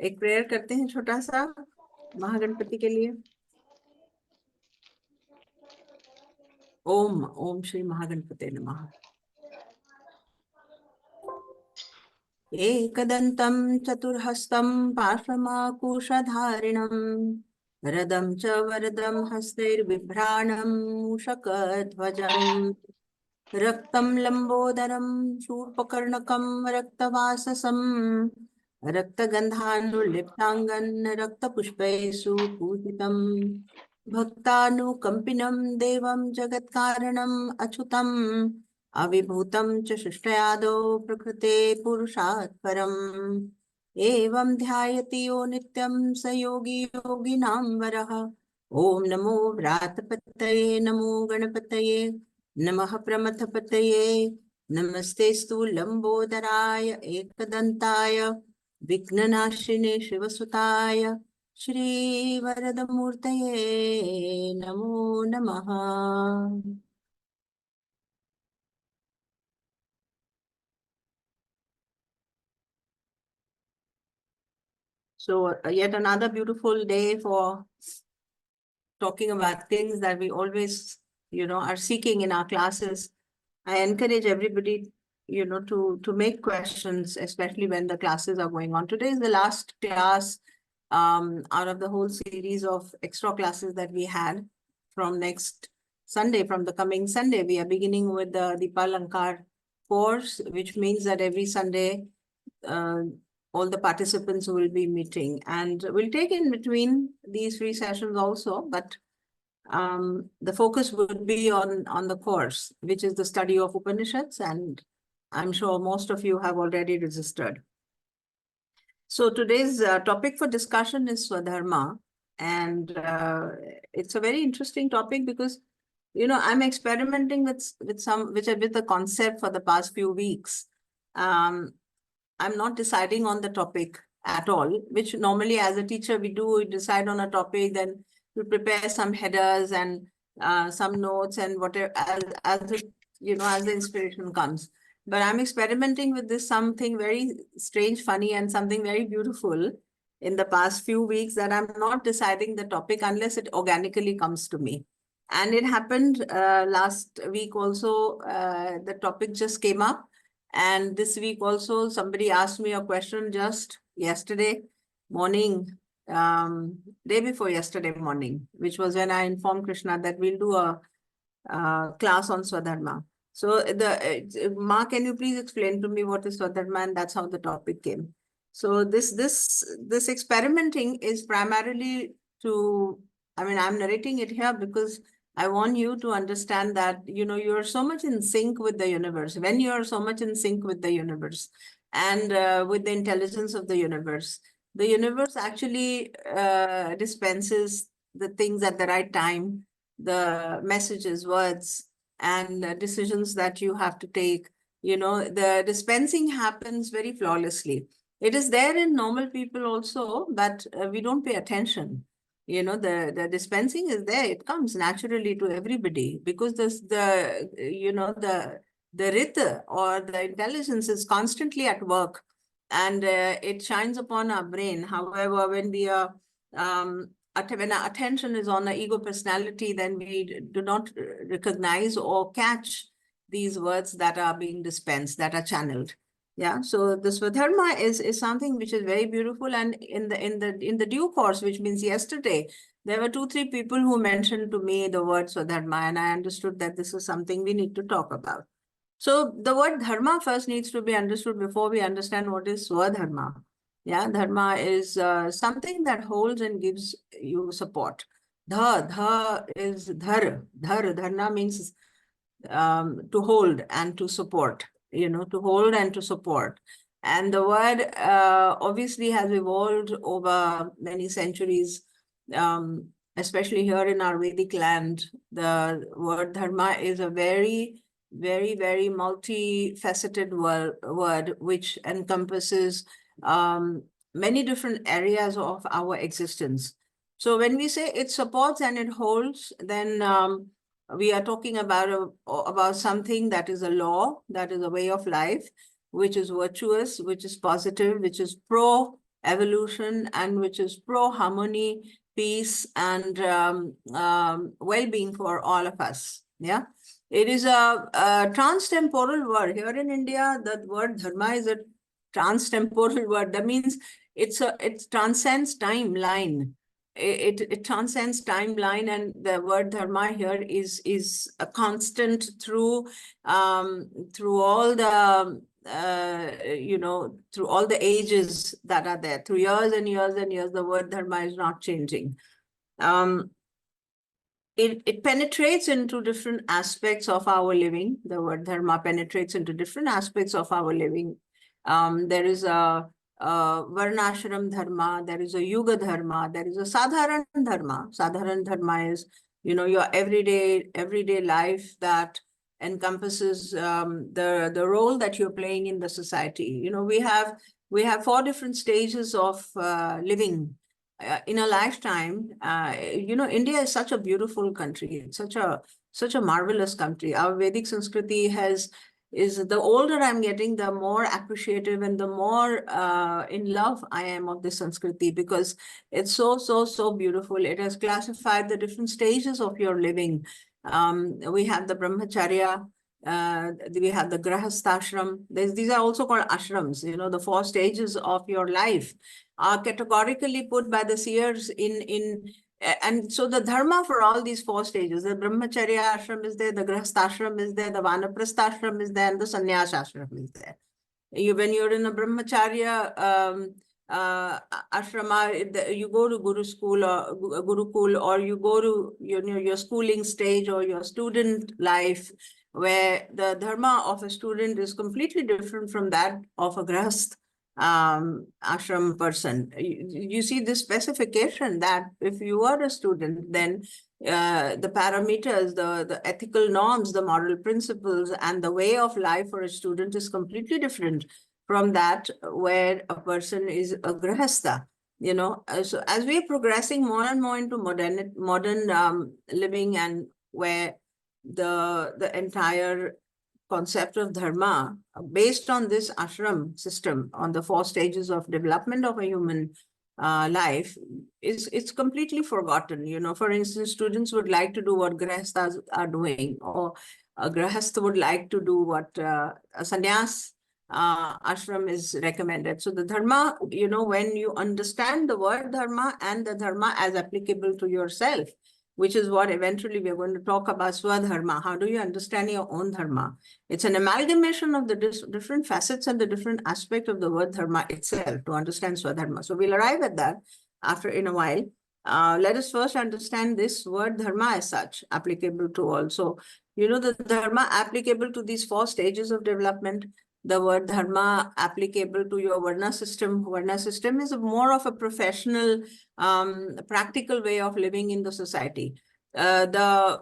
एक प्रेयर करते हैं छोटा सा महागणपति के लिए। ओम ओम श्री महागणपते नमः। एकदन्तं चतुर्हस्तं पार्श्वमाकुशधारिणं वरदं च वरदं हस्तैर्बिभ्राणं मूषकध्वजम् रक्तं लम्बोदरं शूर्पकर्णकं रक्तवाससं रक्तगन्धानुलिप्ताङ्गं रक्तपुष्पैः सुपूजितं भक्तानुकम्पिनं देवं जगत्कारणम् अच्युतम् अविभूतं च शिष्टयादौ प्रकृते पुरुषात् परम् एवं ध्यायति यो नित्यं स योगी योगिनां वरः। ओम नमो व्रातपतये नमो गणपतये नमः प्रमथपतये नमस्तेस्तु लंबोदराय एकदन्ताय विघ्ननाशिने शिवसुताय श्रीवरदमूर्तये नमो नमः। So yet another beautiful day for talking about things that we always, are seeking in our classes. I encourage everybody, to make questions, especially when the classes are going on. Today is the last class out of the whole series of extra classes that we had from next Sunday, from the coming Sunday. We are beginning with the Dipalankar course, which means that every Sunday, all the participants will be meeting, and we'll take in between these three sessions also, but the focus would be on the course, which is the study of Upanishads, and I'm sure most of you have already registered. So today's topic for discussion is Svadharma, and it's a very interesting topic because, I'm experimenting with the concept for the past few weeks. I'm not deciding on the topic at all, which normally as a teacher we do. We decide on a topic, then we prepare some headers and some notes and whatever as the inspiration comes. But I'm experimenting with this something very strange, funny, and something very beautiful in the past few weeks, that I'm not deciding the topic unless it organically comes to me. And it happened last week also. The topic just came up. And this week also, somebody asked me a question just yesterday morning, day before yesterday morning, which was when I informed Krishna that we'll do a class on Svadharma. So Ma, can you please explain to me what is Svadharma? And that's how the topic came. So this experimenting is primarily to, I'm narrating it here because I want you to understand that, you're so much in sync with the universe. When you're so much in sync with the universe and with the intelligence of the universe actually dispenses the things at the right time, the messages, words, and decisions that you have to take. The dispensing happens very flawlessly. It is there in normal people also, but we don't pay attention. The dispensing is there. It comes naturally to everybody because the rita or the intelligence is constantly at work, and it shines upon our brain. However, when we are when our attention is on the ego personality, then we do not recognize or catch these words that are being dispensed, that are channeled. Yeah, so the Svadharma is something which is very beautiful, and in the due course, which means yesterday, there were 2-3 people who mentioned to me the word Svadharma, and I understood that this is something we need to talk about. So the word dharma first needs to be understood before we understand what is Svadharma. Yeah, dharma is something that holds and gives you support. Dha is dharna means to hold and to support, to hold and to support. And the word obviously has evolved over many centuries, especially here in our Vedic land. The word dharma is a very, very, very multifaceted word which encompasses many different areas of our existence. So when we say it supports and it holds, then we are talking about something that is a law, that is a way of life, which is virtuous, which is positive, which is pro evolution, and which is pro-harmony, peace, and well-being for all of us. Yeah. It is a trans-temporal word. Here in India, the word dharma is a trans-temporal word. That means it transcends timeline. It transcends timeline, and the word dharma here is a constant through all the through all the ages that are there, through years and years and years. The word dharma is not changing. It penetrates into different aspects of our living. The word dharma penetrates into different aspects of our living. There is a varnashram dharma, there is a yuga dharma, there is a sadharan dharma. Sadharan dharma is, your everyday life that encompasses the role that you're playing in the society. We have 4 different stages of living in a lifetime. India is such a beautiful country. It's such a marvelous country. Our Vedic Sanskriti is the older I'm getting, the more appreciative and the more in love I am of this Sanskriti, because it's so beautiful. It has classified the different stages of your living. We have the brahmacharya, we have the grahasthashram. These are also called ashrams. The 4 stages of your life are categorically put by the seers and so the dharma for all these 4 stages, the brahmacharya ashram is there, the grahasthashram is there, the vanaprastha ashram is there, and the sannyas ashram is there. When you're in a brahmacharya ashrama, you go to guru school or gurukul, or you go to your schooling stage or your student life, where the dharma of a student is completely different from that of a grahasth ashram person. You see this specification that if you are a student, then the parameters, the ethical norms, the moral principles, and the way of life for a student is completely different from that where a person is a grahastha. So as we are progressing more and more into modern living, and where the entire concept of dharma based on this ashram system, on the 4 stages of development of a human life, it's completely forgotten. For instance, students would like to do what grahasthas are doing, or a grahastha would like to do what a sannyas ashram is recommended. So the dharma, when you understand the word dharma and the dharma as applicable to yourself, which is what eventually we're going to talk about, swadharma. How do you understand your own dharma? It's an amalgamation of the different facets and the different aspect of the word dharma itself to understand swadharma. So we'll arrive at that in a while. Let us first understand this word dharma as such, applicable to all. So, the dharma applicable to these 4 stages of development. The word dharma applicable to your varna system. Varna system is more of a professional, practical way of living in the society. The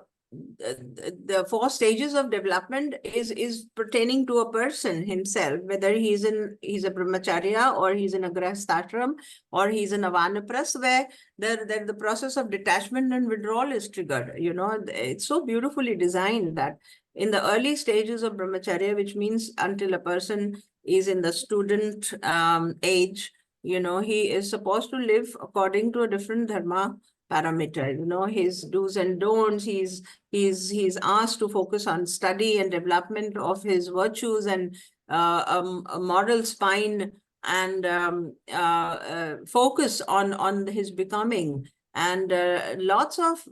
4 stages of development is pertaining to a person himself, whether he's a brahmacharya, or he's in a grahasthashram, or he's in a vanaprastha, where the process of detachment and withdrawal is triggered. It's so beautifully designed that in the early stages of brahmacharya, which means until a person is in the student age, he is supposed to live according to a different dharma parameter. His do's and don'ts. He's asked to focus on study and development of his virtues and a moral spine, and focus on his becoming, and lots of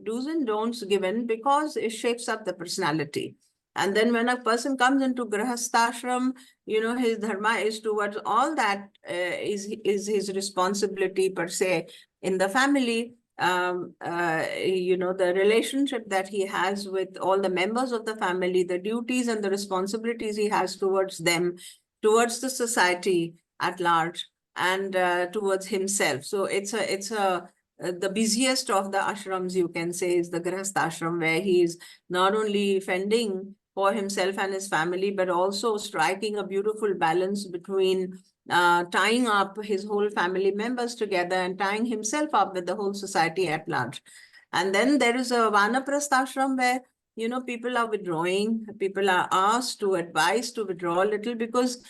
do's and don'ts given, because it shapes up the personality. And then when a person comes into grahasthashram, his dharma is towards all that is his responsibility per se in the family. The relationship that he has with all the members of the family, the duties and the responsibilities he has towards them, towards the society at large, and towards himself. So it's the busiest of the ashrams, you can say, is the grahastha ashram, where he is not only fending for himself and his family, but also striking a beautiful balance between tying up his whole family members together and tying himself up with the whole society at large. And then there is a vanaprastha ashram, where people are withdrawing. People are asked to advise to withdraw a little, because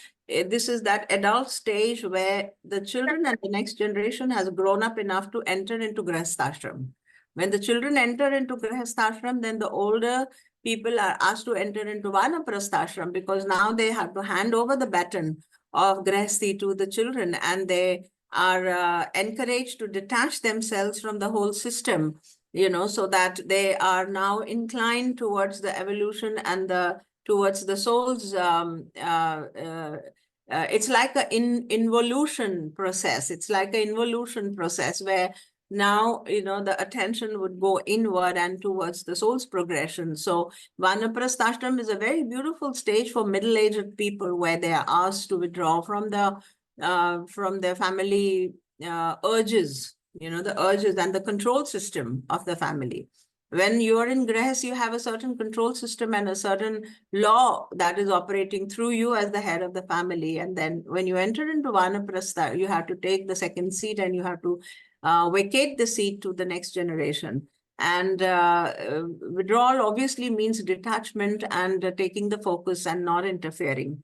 this is that adult stage where the children and the next generation has grown up enough to enter into grihasthashram. When the children enter into grihasthashram, then the older people are asked to enter into vanaprasthashram, because now they have to hand over the baton of grihasthi to the children, and they are encouraged to detach themselves from the whole system, so that they are now inclined towards the evolution and towards the soul's it's like an involution process. It's like an involution process where now, the attention would go inward and towards the soul's progression. So Vanaprasthashram is a very beautiful stage for middle-aged people, where they are asked to withdraw from their family urges, the urges and the control system of the family. When you are in Grihas, you have a certain control system and a certain law that is operating through you as the head of the family. And then when you enter into Vanaprastha, you have to take the second seat, and you have to vacate the seat to the next generation. And withdrawal obviously means detachment and taking the focus and not interfering.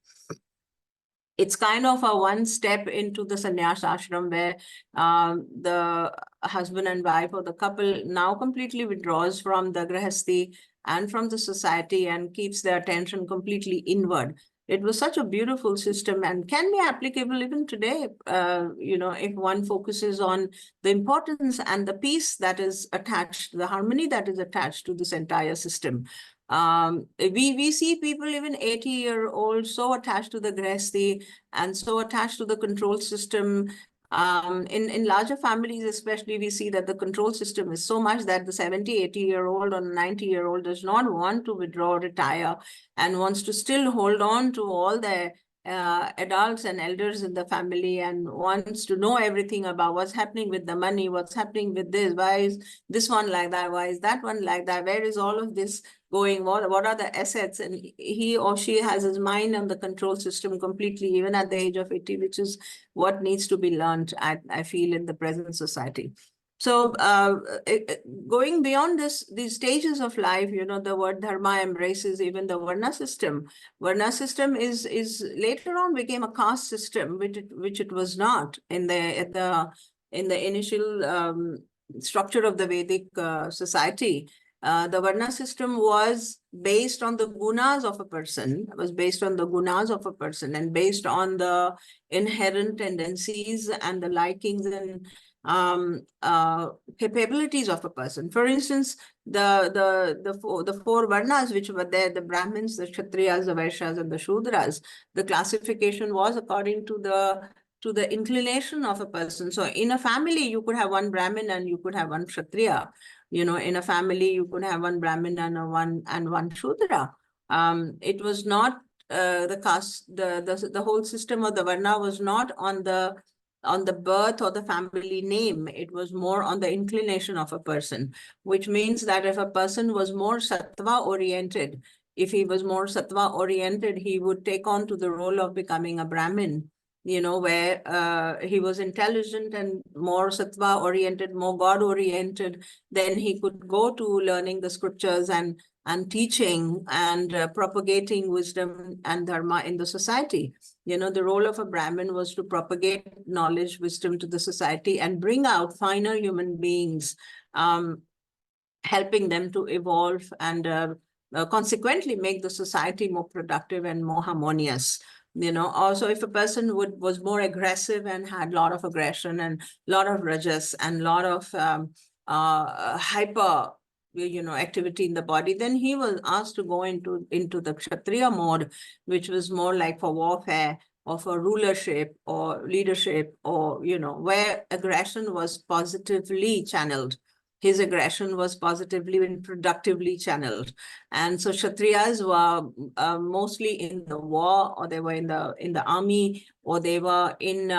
It's kind of a one step into the sannyas ashram, where the husband and wife or the couple now completely withdraws from the grihasthi and from the society and keeps their attention completely inward. It was such a beautiful system and can be applicable even today, if one focuses on the importance and the peace that is attached, the harmony that is attached to this entire system. We see people, even 80-year-olds, so attached to the grihasthi and so attached to the control system. In larger families especially, we see that the control system is so much that the 70, 80-year-old or 90-year-old does not want to withdraw, retire, and wants to still hold on to all their adults and elders in the family, and wants to know everything about what's happening with the money, what's happening with this, why is this one like that, why is that one like that, where is all of this going, what are the assets, and he or she has his mind on the control system completely, even at the age of 80, which is what needs to be learned, I feel, in the present society. So going beyond these stages of life, the word dharma embraces even the varna system. Varna system is later on became a caste system, which it was not in the initial structure of the Vedic society. The varna system was based on the gunas of a person, and based on the inherent tendencies and the likings and capabilities of a person. For instance, the four varnas which were there, the Brahmins, the Kshatriyas, the Vaishyas, and the Shudras, the classification was according to the inclination of a person. So in a family, you could have one Brahmin and you could have one Kshatriya. In a family, you could have one Brahmin and one Shudra. It was not the caste, the whole system of the Varna was not on the birth or the family name. It was more on the inclination of a person, which means that if a person was more sattva oriented, he would take on to the role of becoming a Brahmin, where he was intelligent and more sattva oriented, more God oriented. Then he could go to learning the scriptures and teaching and propagating wisdom and dharma in the society. The role of a Brahmin was to propagate knowledge, wisdom to the society and bring out finer human beings, helping them to evolve and consequently make the society more productive and more harmonious. Also, if a person was more aggressive and had a lot of aggression and a lot of rajas and a lot of hyper activity in the body, then he was asked to go into the Kshatriya mode, which was more like for warfare or for rulership or leadership, or where aggression was positively channeled. His aggression was positively and productively channeled. And so Kshatriyas were mostly in the war, or they were in the army, or they were in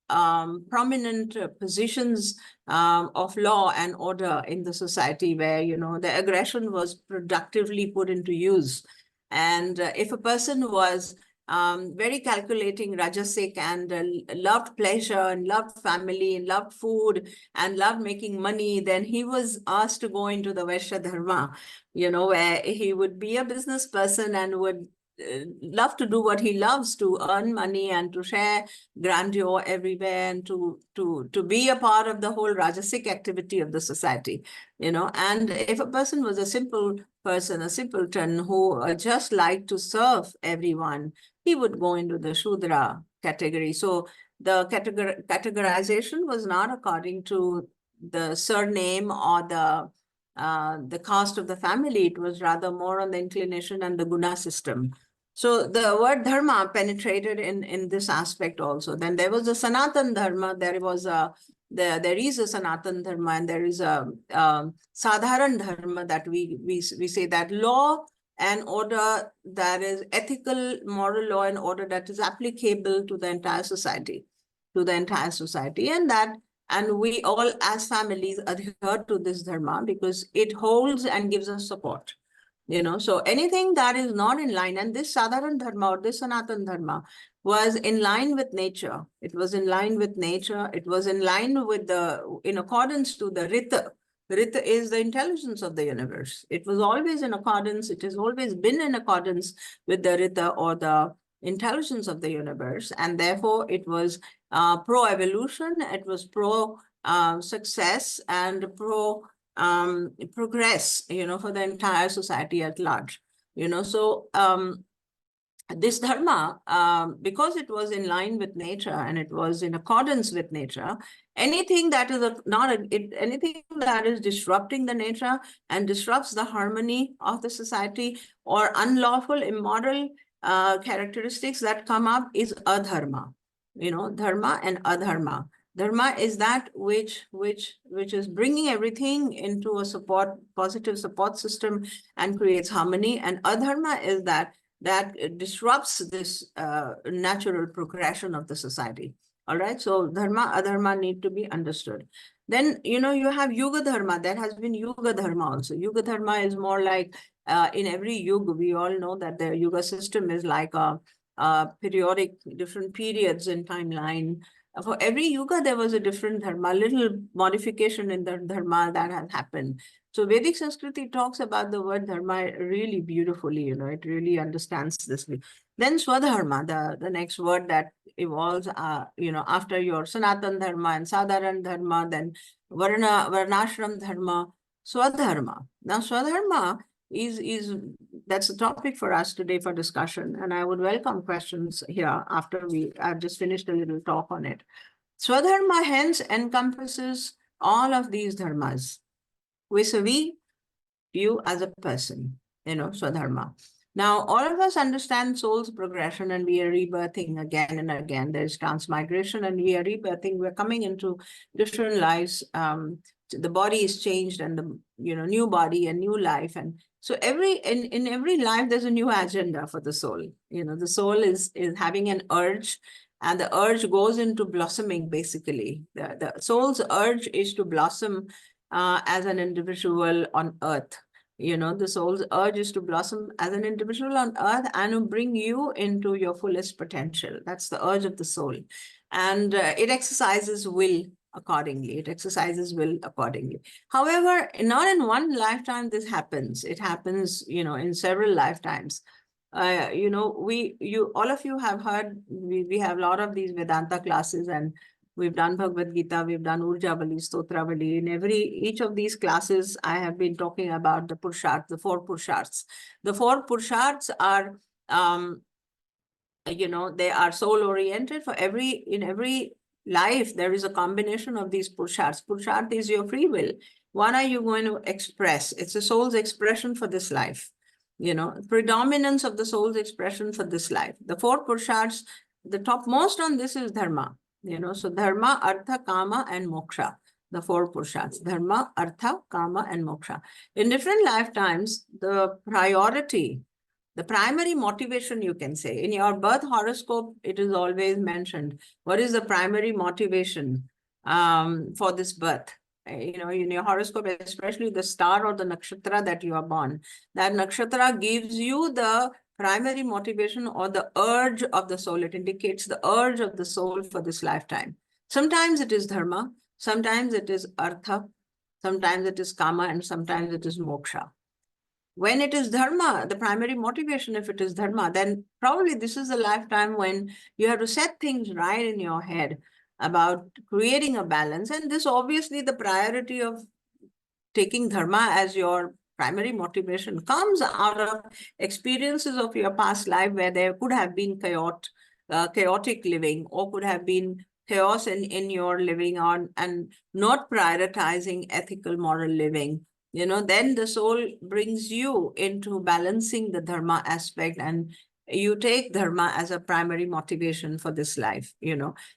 prominent positions of law and order in the society, where the aggression was productively put into use. And if a person was very calculating, rajasic, and loved pleasure and loved family and loved food and loved making money, then he was asked to go into the Vaishya Dharma, where he would be a business person and would love to do what he loves, to earn money and to share grandeur everywhere, and to be a part of the whole rajasic activity of the society, And if a person was a simple person, a simpleton who just liked to serve everyone, he would go into the Shudra category. So the categorization was not according to the surname or the caste of the family. It was rather more on the inclination and the guna system. So the word dharma penetrated in this aspect also. Then there was a Sanatan Dharma. There is a Sanatan Dharma, and there is a Sadharan Dharma, that we say that law and order, that is ethical, moral law and order, that is applicable to the entire society, and we all as families adhere to this dharma because it holds and gives us support. So anything that is not in line, and this Sadharan Dharma or this Sanatan Dharma was in line with nature. It was in line with nature. It was in line with in accordance to the Rita. Rita is the intelligence of the universe. It was always in accordance. It has always been in accordance with the Rita, or the intelligence of the universe. And therefore, it was pro-evolution. It was pro-success and progress, for the entire society at large, So this dharma, because it was in line with nature and it was in accordance with nature, anything that is anything that is disrupting the nature and disrupts the harmony of the society, or unlawful, immoral characteristics that come up, is adharma. Dharma and adharma. Dharma is that which is bringing everything into a positive support system and creates harmony. And adharma is that disrupts this natural progression of the society. All right. So dharma, adharma need to be understood. Then, you have yuga dharma. There has been yuga dharma also. Yuga dharma is more like in every yuga, we all know that the yuga system is like a periodic, different periods in timeline. For every yuga, there was a different dharma, little modification in the dharma that has happened. So Vedic Sanskriti talks about the word dharma really beautifully, it really understands this. Then swadharma, the next word that evolves, after your Sanatan Dharma and Sadharan Dharma, then Varnashram Dharma, swadharma. Now swadharma that's the topic for us today for discussion, and I would welcome questions here after I've just finished a little talk on it. Swadharma hence encompasses all of these dharmas, vis-a-vis you as a person, swadharma. Now, all of us understand soul's progression, and we are rebirthing again and again. There's transmigration, and we are rebirthing. We're coming into different lives. The body is changed, and the new body and new life, and so in every life there's a new agenda for the soul. The soul is having an urge, and the urge goes into blossoming. Basically, the soul's urge is to blossom as an individual on earth. The soul's urge is to blossom as an individual on earth and to bring you into your fullest potential. That's the urge of the soul, and it exercises will accordingly. However, not in one lifetime this happens. It happens, in several lifetimes. All of you have heard, we have a lot of these Vedanta classes, and we've done Bhagavad Gita, we've done Urjavali, Stotravali. In each of these classes, I have been talking about the purusharthas, the four purusharthas. The four purusharthas are, they are soul-oriented. In every life, there is a combination of these purusharthas. Purusharth is your free will. What are you going to express? It's the soul's expression for this life. Predominance of the soul's expression for this life. The four purusharthas, the topmost on this is dharma. So dharma, artha, kama, and moksha. The four purusharthas: dharma, artha, kama, and moksha. In different lifetimes, the priority, the primary motivation, you can say, in your birth horoscope, it is always mentioned. What is the primary motivation for this birth? In your horoscope, especially the star or the nakshatra that you are born, that nakshatra gives you the primary motivation or the urge of the soul. It indicates the urge of the soul for this lifetime. Sometimes it is dharma, sometimes it is artha, sometimes it is kama, and sometimes it is moksha. when it is dharma, the primary motivation, if it is dharma, then probably this is a lifetime when you have to set things right in your head about creating a balance. And this obviously the priority of taking dharma as your primary motivation comes out of experiences of your past life where there could have been chaotic living, or could have been chaos in your living on, and not prioritizing ethical moral living. Then the soul brings you into balancing the dharma aspect, and you take dharma as a primary motivation for this life.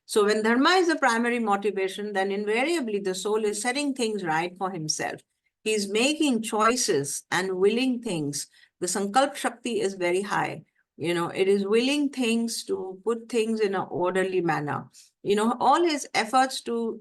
So when dharma is a primary motivation, then invariably the soul is setting things right for himself. He's making choices and willing things. The sankalp shakti is very high. It is willing things to put things in an orderly manner. All his efforts to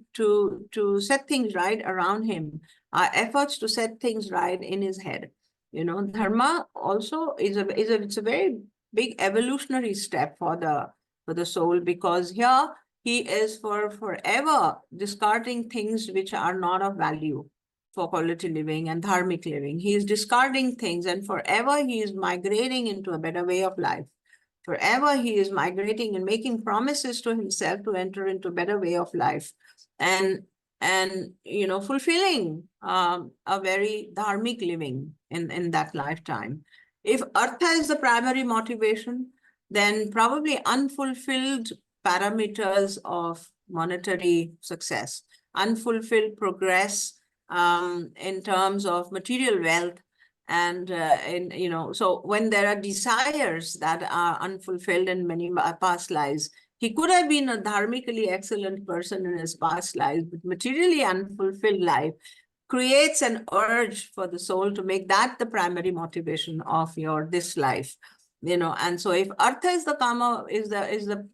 set things right around him are efforts to set things right in his head. Dharma also it's a very big evolutionary step for the soul, because here he is for forever discarding things which are not of value for quality living and dharmic living. He is discarding things, and forever he is migrating into a better way of life. Forever he is migrating and making promises to himself to enter into a better way of life, and fulfilling a very dharmic living in that lifetime. If artha is the primary motivation, then probably unfulfilled parameters of monetary success, unfulfilled progress in terms of material wealth, and so when there are desires that are unfulfilled in many past lives, he could have been a dharmically excellent person in his past lives, but materially unfulfilled life creates an urge for the soul to make that the primary motivation of this life. And so if artha is the karma, is the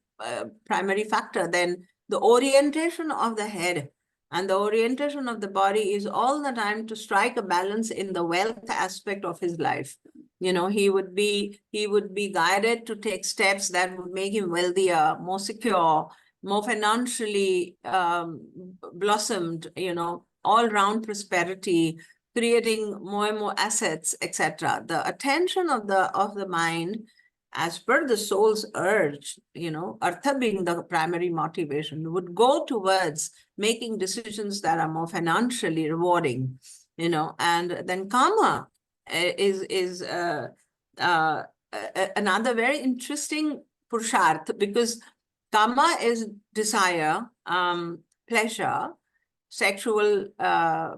primary factor, then the orientation of the head and the orientation of the body is all the time to strike a balance in the wealth aspect of his life. He would be guided to take steps that would make him wealthier, more secure, more financially blossomed, all-round prosperity, creating more and more assets, etc. The attention of the mind, as per the soul's urge, artha being the primary motivation, would go towards making decisions that are more financially rewarding, and then karma is another very interesting purusharth, because karma is desire, pleasure, sexual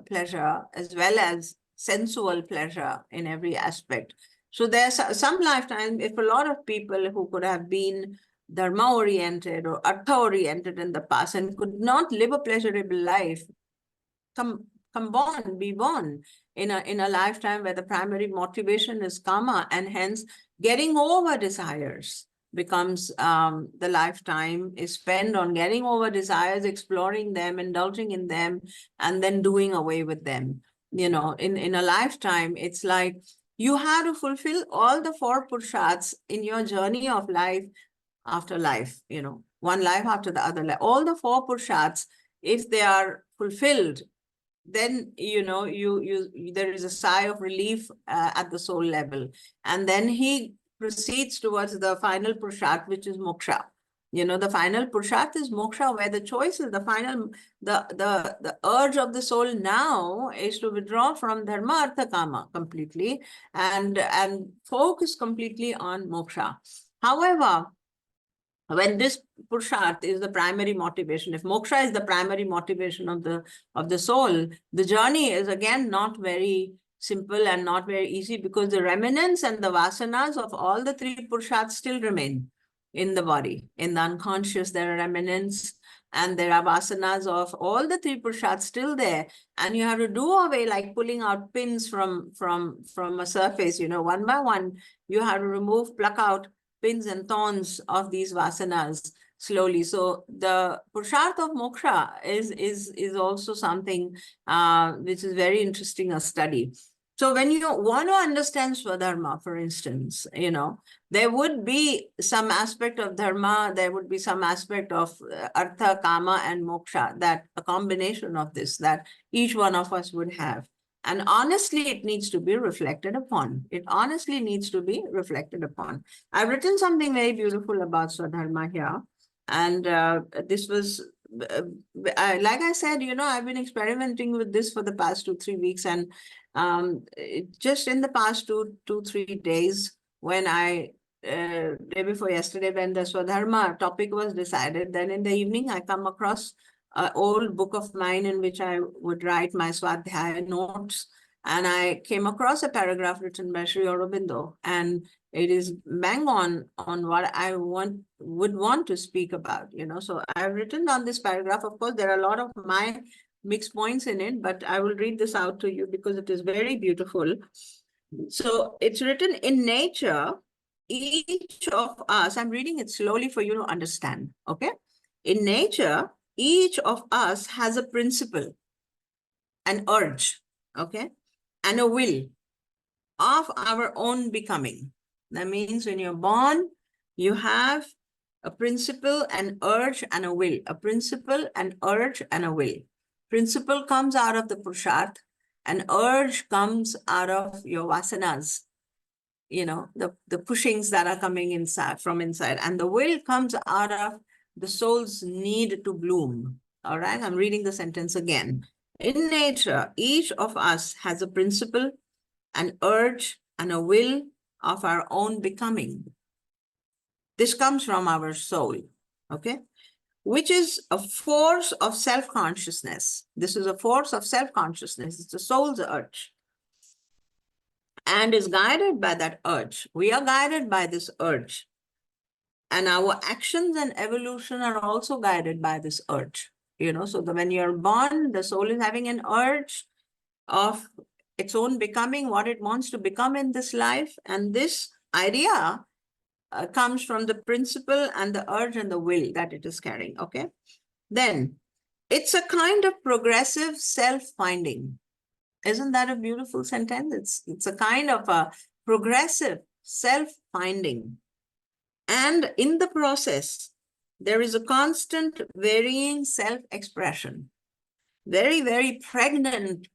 pleasure, as well as sensual pleasure in every aspect. So there's some lifetime, if a lot of people who could have been dharma-oriented or artha-oriented in the past and could not live a pleasurable life, be born in a lifetime where the primary motivation is karma, and hence getting over desires becomes the lifetime is spent on getting over desires, exploring them, indulging in them, and then doing away with them. In a lifetime, it's like you have to fulfill all the 4 purusharthas in your journey of life after life, one life after the other life. All the 4 purusharthas, if they are fulfilled, then there is a sigh of relief at the soul level, and then he proceeds towards the final purusharth, which is moksha. The final purusharth is moksha, where the choice is the urge of the soul now is to withdraw from dharma, artha, kama completely, and focus completely on moksha. However, when this purusharth is the primary motivation, if moksha is the primary motivation of the soul, the journey is again not very simple and not very easy, because the remnants and the vasanas of all the 3 purusharths still remain in the body. In the unconscious, there are remnants and there are vasanas of all the 3 purusharths still there, and you have to do away, like pulling out pins from a surface, one by one. You have to pluck out pins and thorns of these vasanas slowly. So the purusharth of moksha is also something which is very interesting a study. So when you want to understand Svadharma, for instance, there would be some aspect of dharma, there would be some aspect of artha, kama, and moksha, that a combination of this that each one of us would have. And honestly, it needs to be reflected upon. It honestly needs to be reflected upon. I've written something very beautiful about Svadharma here. And this was, like I said, I've been experimenting with this for the past 2, 3 weeks. And just in the past 2, 3 days, when day before yesterday, when the Svadharma topic was decided, then in the evening, I come across an old book of mine in which I would write my Swadhyaya notes. And I came across a paragraph written by Sri Aurobindo, and it is bang on what I would want to speak about, So I've written on this paragraph. Of course, there are a lot of my mixed points in it, but I will read this out to you because it is very beautiful. So it's written, in nature, each of us, I'm reading it slowly for you to understand, okay? In nature, each of us has a principle, an urge, okay, and a will of our own becoming. That means when you're born, you have a principle, an urge, and a will. A principle, an urge, and a will. Principle comes out of the purusharth, an urge comes out of your vasanas, the pushings that are coming inside from inside, and the will comes out of the soul's need to bloom. All right, I'm reading the sentence again. In nature, each of us has a principle, an urge, and a will of our own becoming. This comes from our soul, okay, which is a force of self-consciousness. This is a force of self-consciousness. It's the soul's urge, and is guided by that urge. We are guided by this urge. And our actions and evolution are also guided by this urge. So when you're born, the soul is having an urge of its own becoming, what it wants to become in this life. And this idea comes from the principle and the urge and the will that it is carrying, okay? Then it's a kind of progressive self-finding. Isn't that a beautiful sentence? It's a kind of a progressive self-finding. And in the process, there is a constant varying self-expression. Very, very pregnant,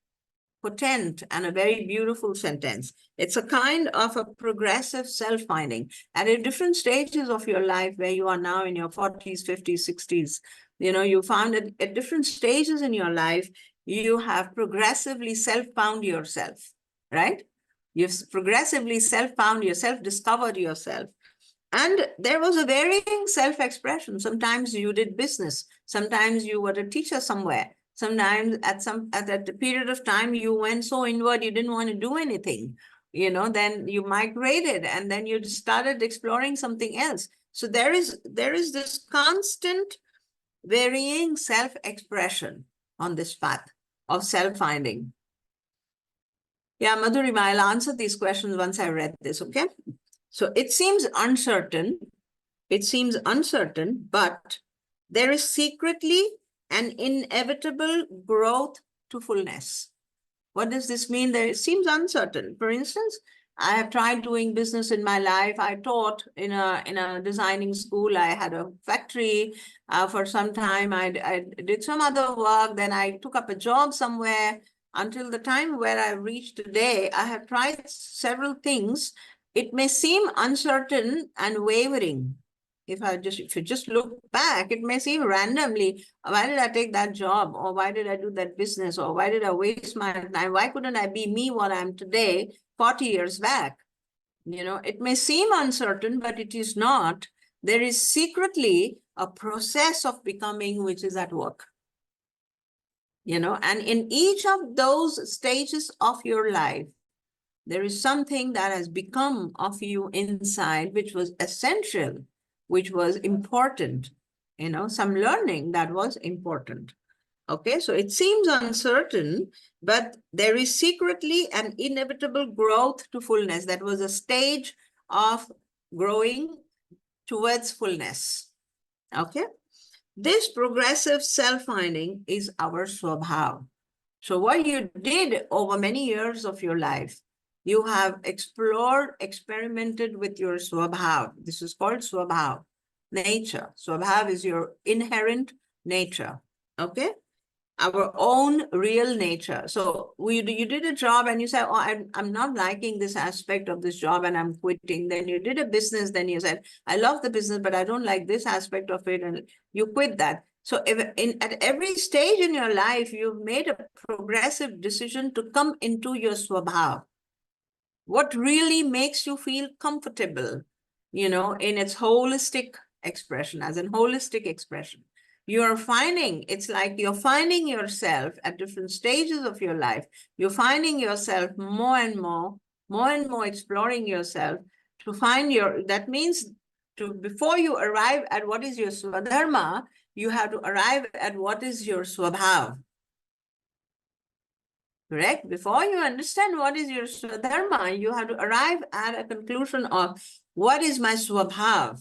potent, and a very beautiful sentence. It's a kind of a progressive self-finding. And at different stages of your life, where you are now in your 40s, 50s, 60s, you found that at different stages in your life, you have progressively self-found yourself, right? You've progressively self-found yourself, discovered yourself. And there was a varying self-expression. Sometimes you did business. Sometimes you were a teacher somewhere. Sometimes at a period of time, you went so inward, you didn't want to do anything. Then you migrated, and then you started exploring something else. So there is this constant varying self-expression on this path of self-finding. Yeah, Madhurima, I'll answer these questions once I read this, okay? So it seems uncertain, but there is secretly an inevitable growth to fullness. What does this mean? It seems uncertain. For instance, I have tried doing business in my life. I taught in a designing school. I had a factory for some time. I did some other work. Then I took up a job somewhere. Until the time where I reached today, I have tried several things. It may seem uncertain and wavering. If you just look back, it may seem randomly, why did I take that job? Or why did I do that business? Or why did I waste my time? Why couldn't I be me what I'm today, 40 years back? It may seem uncertain, but it is not. There is secretly a process of becoming which is at work. And in each of those stages of your life, there is something that has become of you inside, which was essential, which was important, some learning that was important. Okay, so it seems uncertain, but there is secretly an inevitable growth to fullness. That was a stage of growing towards fullness. Okay, this progressive self-finding is our swabhav. So what you did over many years of your life, you have explored, experimented with your swabhav. This is called swabhav, nature. Swabhav is your inherent nature, okay? our own real nature. So you did a job and you say, oh, I'm not liking this aspect of this job and I'm quitting. Then you did a business, then you said, I love the business, but I don't like this aspect of it, and you quit that. So at every stage in your life, you've made a progressive decision to come into your swabhav. What really makes you feel comfortable, in its holistic expression, as an holistic expression. You're finding, it's like you're finding yourself at different stages of your life. You're finding yourself more and more exploring yourself to find that means before you arrive at what is your Svadharma, you have to arrive at what is your swabhav. Correct? Before you understand what is your Svadharma, you have to arrive at a conclusion of what is my swabhav.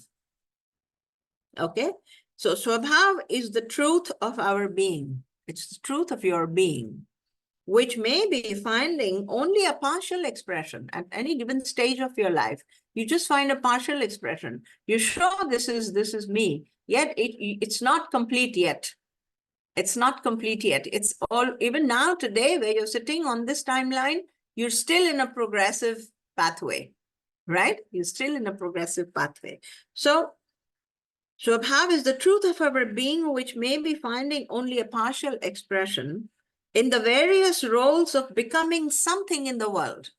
Okay? So swabhav is the truth of our being. It's the truth of your being, which may be finding only a partial expression at any given stage of your life. You just find a partial expression. You're sure this is me, yet it's not complete yet. It's not complete yet. It's all, even now today, where you're sitting on this timeline, you're still in a progressive pathway, right? You're still in a progressive pathway. So Swabhav is the truth of our being, which may be finding only a partial expression in the various roles of becoming something in the world.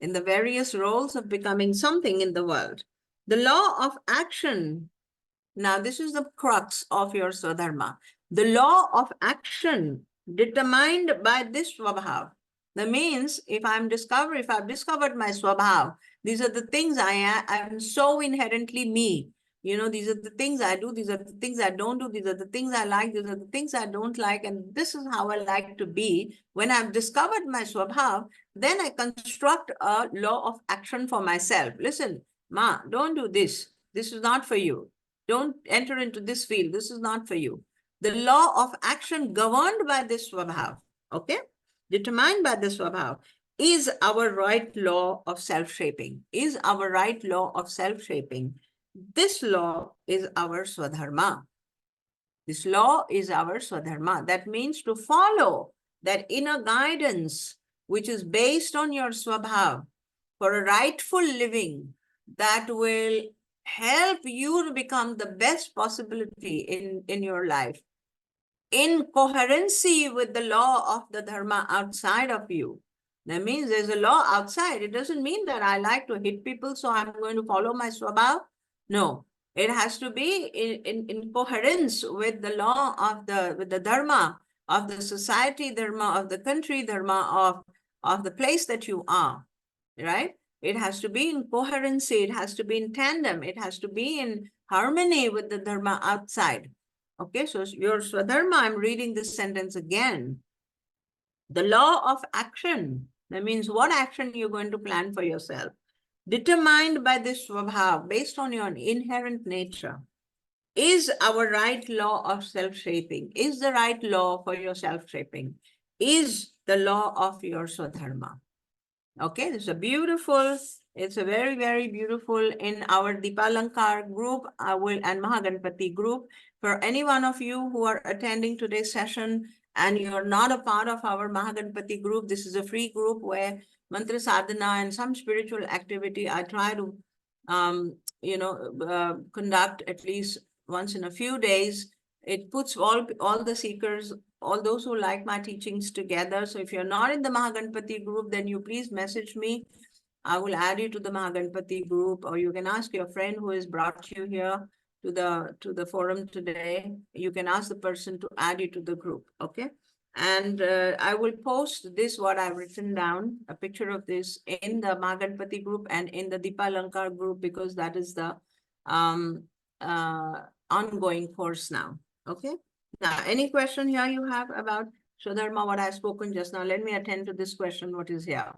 In the various roles of becoming something in the world. The law of action. Now, this is the crux of your Svadharma. The law of action determined by this swabhav. That means if I've discovered my swabhav, these are the things I am so inherently me. These are the things I do, these are the things I don't do, these are the things I like, these are the things I don't like, and this is how I like to be. When I've discovered my swabhav, then I construct a law of action for myself. Listen, Ma, don't do this. This is not for you. Don't enter into this field. This is not for you. The law of action governed by this swabhav, okay, determined by this swabhav, is our right law of self-shaping, is our right law of self-shaping. This law is our swadharma. This law is our swadharma. That means to follow that inner guidance, which is based on your swabhav, for a rightful living that will help you to become the best possibility in your life, in coherency with the law of the dharma outside of you. That means there's a law outside. It doesn't mean that I like to hit people, so I'm going to follow my swabhav. No, it has to be in coherence with the law of the dharma of the society, dharma of the country, dharma of the place that you are, right? It has to be in coherency. It has to be in tandem. It has to be in harmony with the dharma outside. Okay, so your Svadharma, I'm reading this sentence again. The law of action, that means what action you're going to plan for yourself, determined by this swabhav, based on your inherent nature, is our right law of self-shaping, is the right law for your self-shaping, is the law of your Svadharma. Okay, it's a very, very beautiful in our Dipalankar group and Mahaganpati group. For any one of you who are attending today's session and you're not a part of our Mahaganpati group, this is a free group where mantra sadhana and some spiritual activity I try to, conduct at least once in a few days. It puts all the seekers, all those who like my teachings together. So if you're not in the Mahaganpati group, then you please message me. I will add you to the Mahaganpati group, or you can ask your friend who has brought you here to the forum today. You can ask the person to add you to the group, okay? And I will post this, what I've written down, a picture of this in the Mahaganpati group and in the Dipalankar group, because that is the ongoing course now, okay? Now, any question here you have about Svadharma, what I've spoken just now? Let me attend to this question, what is here.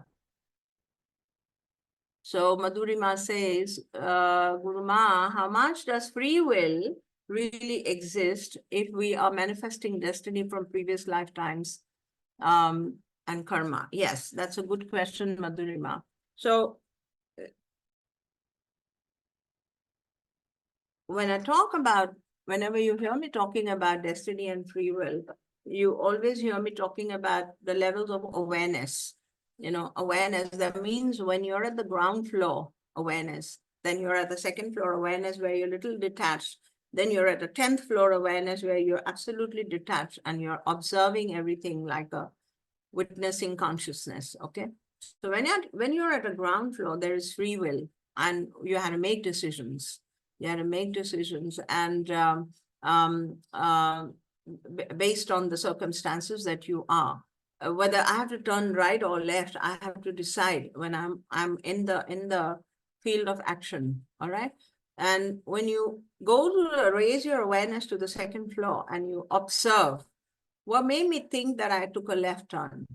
So Madhurima says, Guru Ma, how much does free will really exist if we are manifesting destiny from previous lifetimes and karma? Yes, that's a good question, Madhurima. So when I talk about, whenever you hear me talking about destiny and free will, you always hear me talking about the levels of awareness. Awareness, that means when you're at the ground floor awareness, then you're at the second floor awareness where you're a little detached. Then you're at the 10th floor awareness where you're absolutely detached and you're observing everything like a witnessing consciousness. Okay. So when you're at a ground floor, there is free will and you have to make decisions. You have to make decisions and um, uh, based on the circumstances that you are. Whether I have to turn right or left, I have to decide when I'm in the field of action. All right. And when you go to raise your awareness to the second floor and you observe, what made me think that I took a left turn?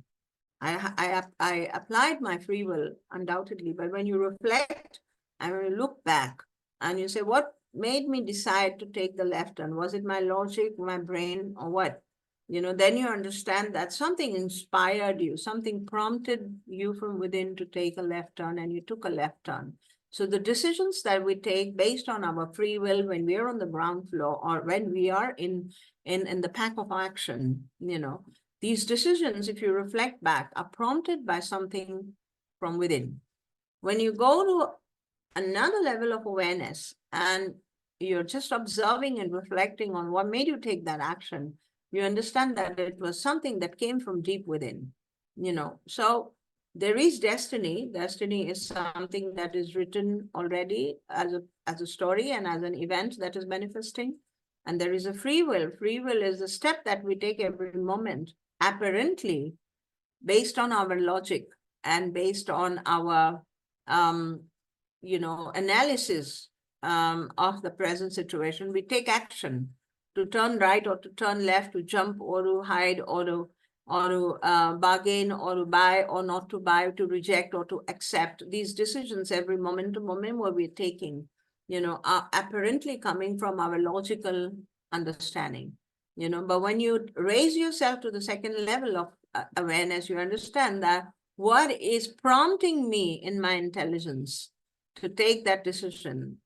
I applied my free will, undoubtedly, but when you reflect and when you look back and you say, what made me decide to take the left turn? Was it my logic, my brain, or what? Then you understand that something inspired you, something prompted you from within to take a left turn, and you took a left turn. So the decisions that we take based on our free will when we are on the ground floor or when we are in the pack of action, these decisions, if you reflect back, are prompted by something from within. When you go to another level of awareness and you're just observing and reflecting on what made you take that action, you understand that it was something that came from deep within. So there is destiny. Destiny is something that is written already as a story and as an event that is manifesting. And there is a free will. Free will is a step that we take every moment, apparently based on our logic and based on our analysis of the present situation. We take action to turn right or to turn left, to jump or to hide or to bargain or to buy or not to buy, to reject or to accept. These decisions every moment to moment where we're taking, are apparently coming from our logical understanding. But when you raise yourself to the second level of awareness, you understand that what is prompting me in my intelligence to take that decision,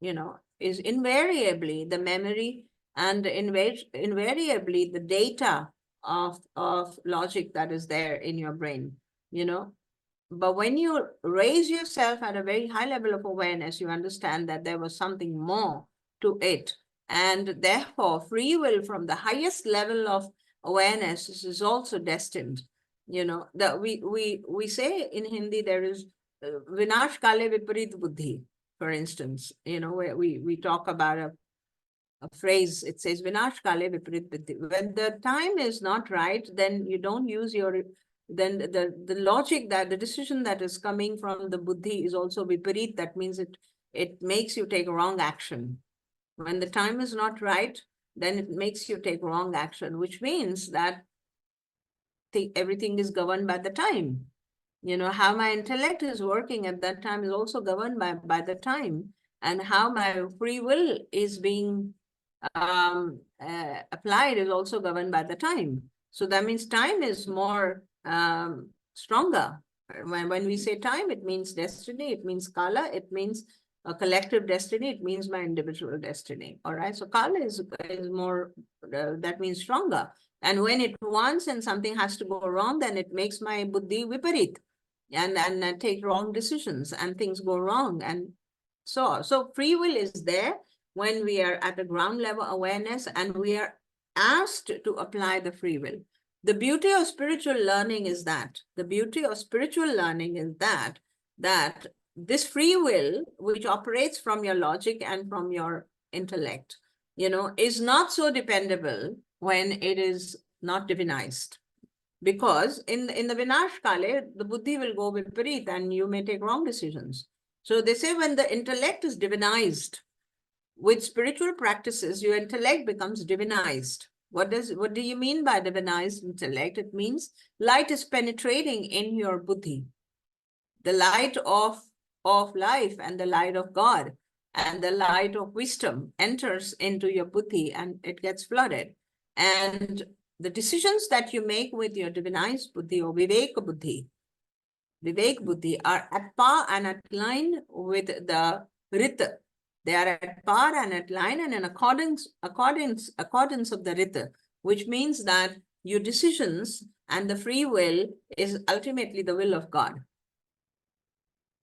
is invariably the memory and invariably the data of logic that is there in your brain, But when you raise yourself at a very high level of awareness, you understand that there was something more to it. And therefore, free will from the highest level of awareness is also destined. That we say in Hindi, there is Vinash Kale Viparit Buddhi, for instance, where we talk about a phrase, it says Vinash Kale Viparit Buddhi. When the time is not right, then you don't use then the logic, that the decision that is coming from the buddhi is also viparit. That means it makes you take wrong action. When the time is not right, then it makes you take wrong action, which means that everything is governed by the time. How my intellect is working at that time is also governed by the time, and how my free will is being applied is also governed by the time. So that means time is more stronger. When we say time, it means destiny, it means kala, it means a collective destiny, it means my individual destiny. All right. So kala is more, that means stronger. And when it wants and something has to go wrong, then it makes my buddhi viparit and take wrong decisions and things go wrong. And so free will is there when we are at the ground level awareness and we are asked to apply the free will. The beauty of spiritual learning is that this free will, which operates from your logic and from your intellect, is not so dependable when it is not divinized. Because in the Vinash Kale, the buddhi will go viparit and you may take wrong decisions. So they say when the intellect is divinized, with spiritual practices, your intellect becomes divinized. What do you mean by divinized intellect? It means light is penetrating in your buddhi. The light of life and the light of God and the light of wisdom enters into your buddhi and it gets flooded. And the decisions that you make with your divinized buddhi or vivek buddhi are at par and at line with the rita. They are at par and at line and in accordance of the rita, which means that your decisions and the free will is ultimately the will of God.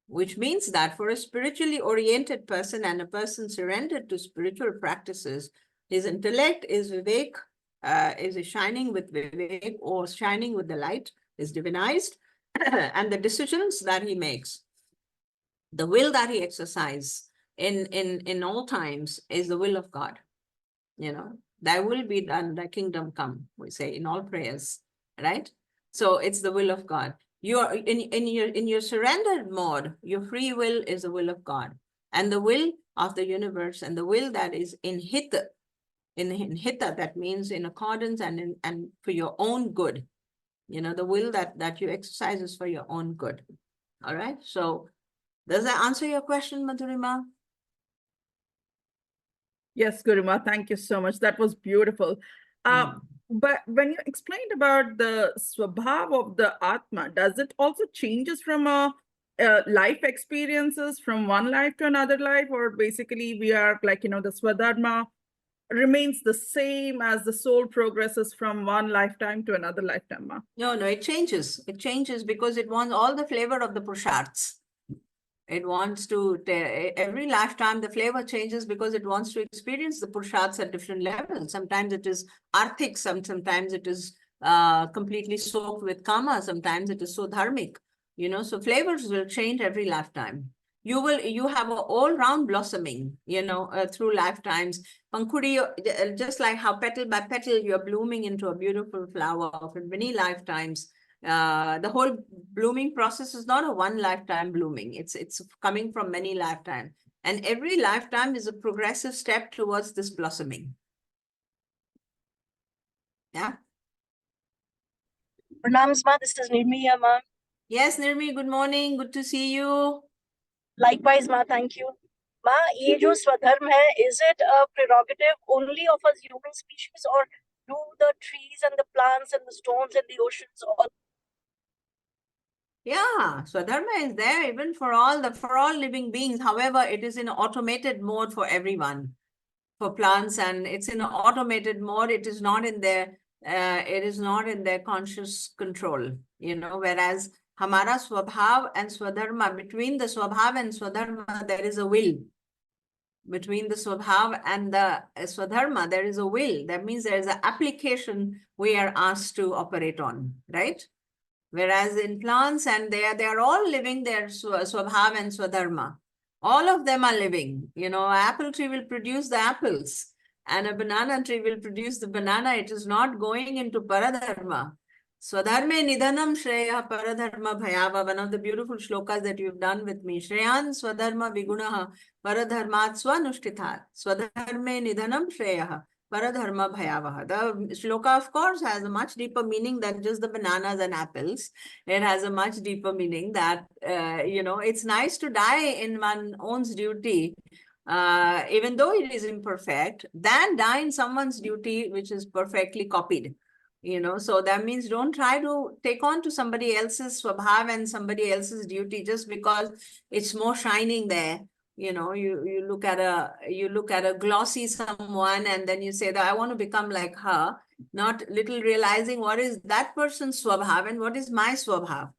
Which means that for a spiritually oriented person and a person surrendered to spiritual practices, his intellect is vivek, is shining with vivek or shining with the light, is divinized, and the decisions that he makes, the will that he exercises in all times is the will of God. Thy will be done, thy kingdom come, we say in all prayers, right? So it's the will of God. You're in your surrendered mode, your free will is the will of God. And the will of the universe and the will that is in hita, in hita, that means in accordance and for your own good. The will that you exercise is for your own good. All right. So does that answer your question, Madhurima? Yes, Guruma, thank you so much. That was beautiful. But when you explained about the swabhav of the Atma, does it also changes from life experiences from one life to another life? Or basically we are like, the Svadharma remains the same as the soul progresses from one lifetime to another lifetime? No, it changes. It changes because it wants all the flavor of the purusharthas. It wants to, every lifetime, the flavor changes because it wants to experience the purusharthas at different levels. Sometimes it is arthik, sometimes it is completely soaked with kama, sometimes it is so dharmic, so flavors will change every lifetime. You have an all-round blossoming, through lifetimes. Pankhudi, just like how petal by petal, you're blooming into a beautiful flower for many lifetimes. The whole blooming process is not a one lifetime blooming. It's coming from many lifetimes. And every lifetime is a progressive step towards this blossoming. Yeah. Pranams, Ma. This is Nirmi, Ma. Yes, Nirmi, good morning. Good to see you. Likewise, Ma. Thank you. Ma, ye jo swadharma hai, is it a prerogative only of us human species, or do the trees and the plants and the stones and the oceans all? Yeah, swadharma is there even for all living beings. However, it is in automated mode for everyone, for plants, and it's in automated mode. It is not in their conscious control, whereas hamara swabhav and swadharma, between the swabhav and swadharma, there is a will. Between the swabhav and the swadharma, there is a will. That means there is an application we are asked to operate on, right? Whereas in plants, and they are all living their swabhav and swadharma. All of them are living. An apple tree will produce the apples, and a banana tree will produce the banana. It is not going into paradharma. Swadharme nidhanam shreya paradharma bhayava. One of the beautiful shlokas that you've done with me. Shreyan swadharma vigunaha paradharmat swanushtithat. Swadharme nidhanam shreya paradharma bhayavaha. The shloka, of course, has a much deeper meaning than just the bananas and apples. It has a much deeper meaning that, it's nice to die in one's own duty, even though it is imperfect, than die in someone's duty, which is perfectly copied. So that means don't try to take on to somebody else's swabhav and somebody else's duty just because it's more shining there. You look at a glossy someone and then you say that I want to become like her, not little realizing what is that person's swabhav and what is my swabhav.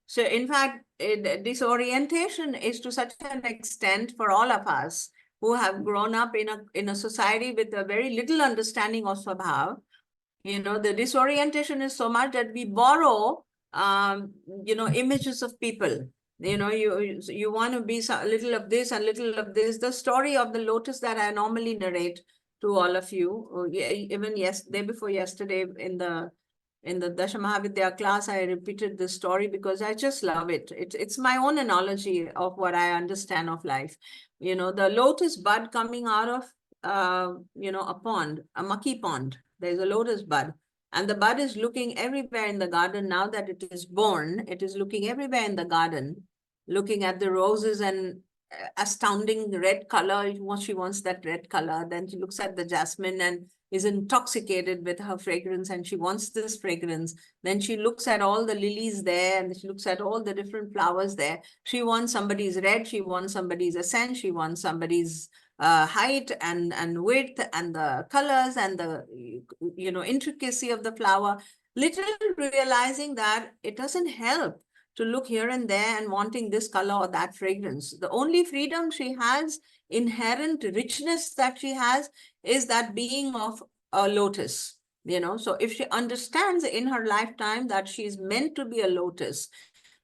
So in fact, disorientation is to such an extent for all of us who have grown up in a society with a very little understanding of swabhav. The disorientation is so much that we borrow, images of people. You want to be a little of this, a little of this. The story of the lotus that I normally narrate to all of you, even day before yesterday in the Dashamahavidya class, I repeated this story because I just love it. It's my own analogy of what I understand of life. The lotus bud coming out of, a pond, a mucky pond. There's a lotus bud, and the bud is looking everywhere in the garden. Now that it is born, it is looking everywhere in the garden, looking at the roses and astounding red color. She wants that red color. Then she looks at the jasmine and is intoxicated with her fragrance, and she wants this fragrance. Then she looks at all the lilies there, and she looks at all the different flowers there. She wants somebody's red, she wants somebody's ascent, she wants somebody's height and width and the colors and the intricacy of the flower, little realizing that it doesn't help to look here and there and wanting this color or that fragrance. The only freedom she has, inherent richness that she has, is that being of a lotus. So if she understands in her lifetime that she's meant to be a lotus,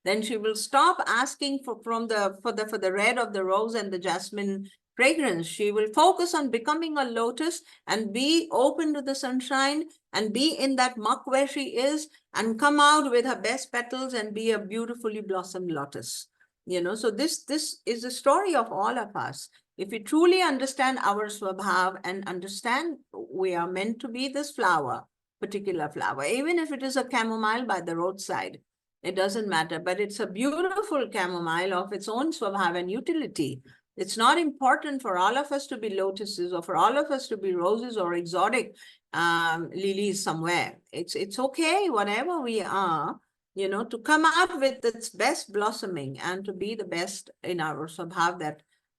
then she will stop asking for the red of the rose and the jasmine fragrance. She will focus on becoming a lotus and be open to the sunshine and be in that muck where she is and come out with her best petals and be a beautifully blossomed lotus. So this is the story of all of us. If we truly understand our swabhav and understand we are meant to be this flower, particular flower, even if it is a chamomile by the roadside, it doesn't matter, but it's a beautiful chamomile of its own swabhav and utility. It's not important for all of us to be lotuses or for all of us to be roses or exotic lilies somewhere. It's okay, whatever we are, to come out with its best blossoming and to be the best in our swabhav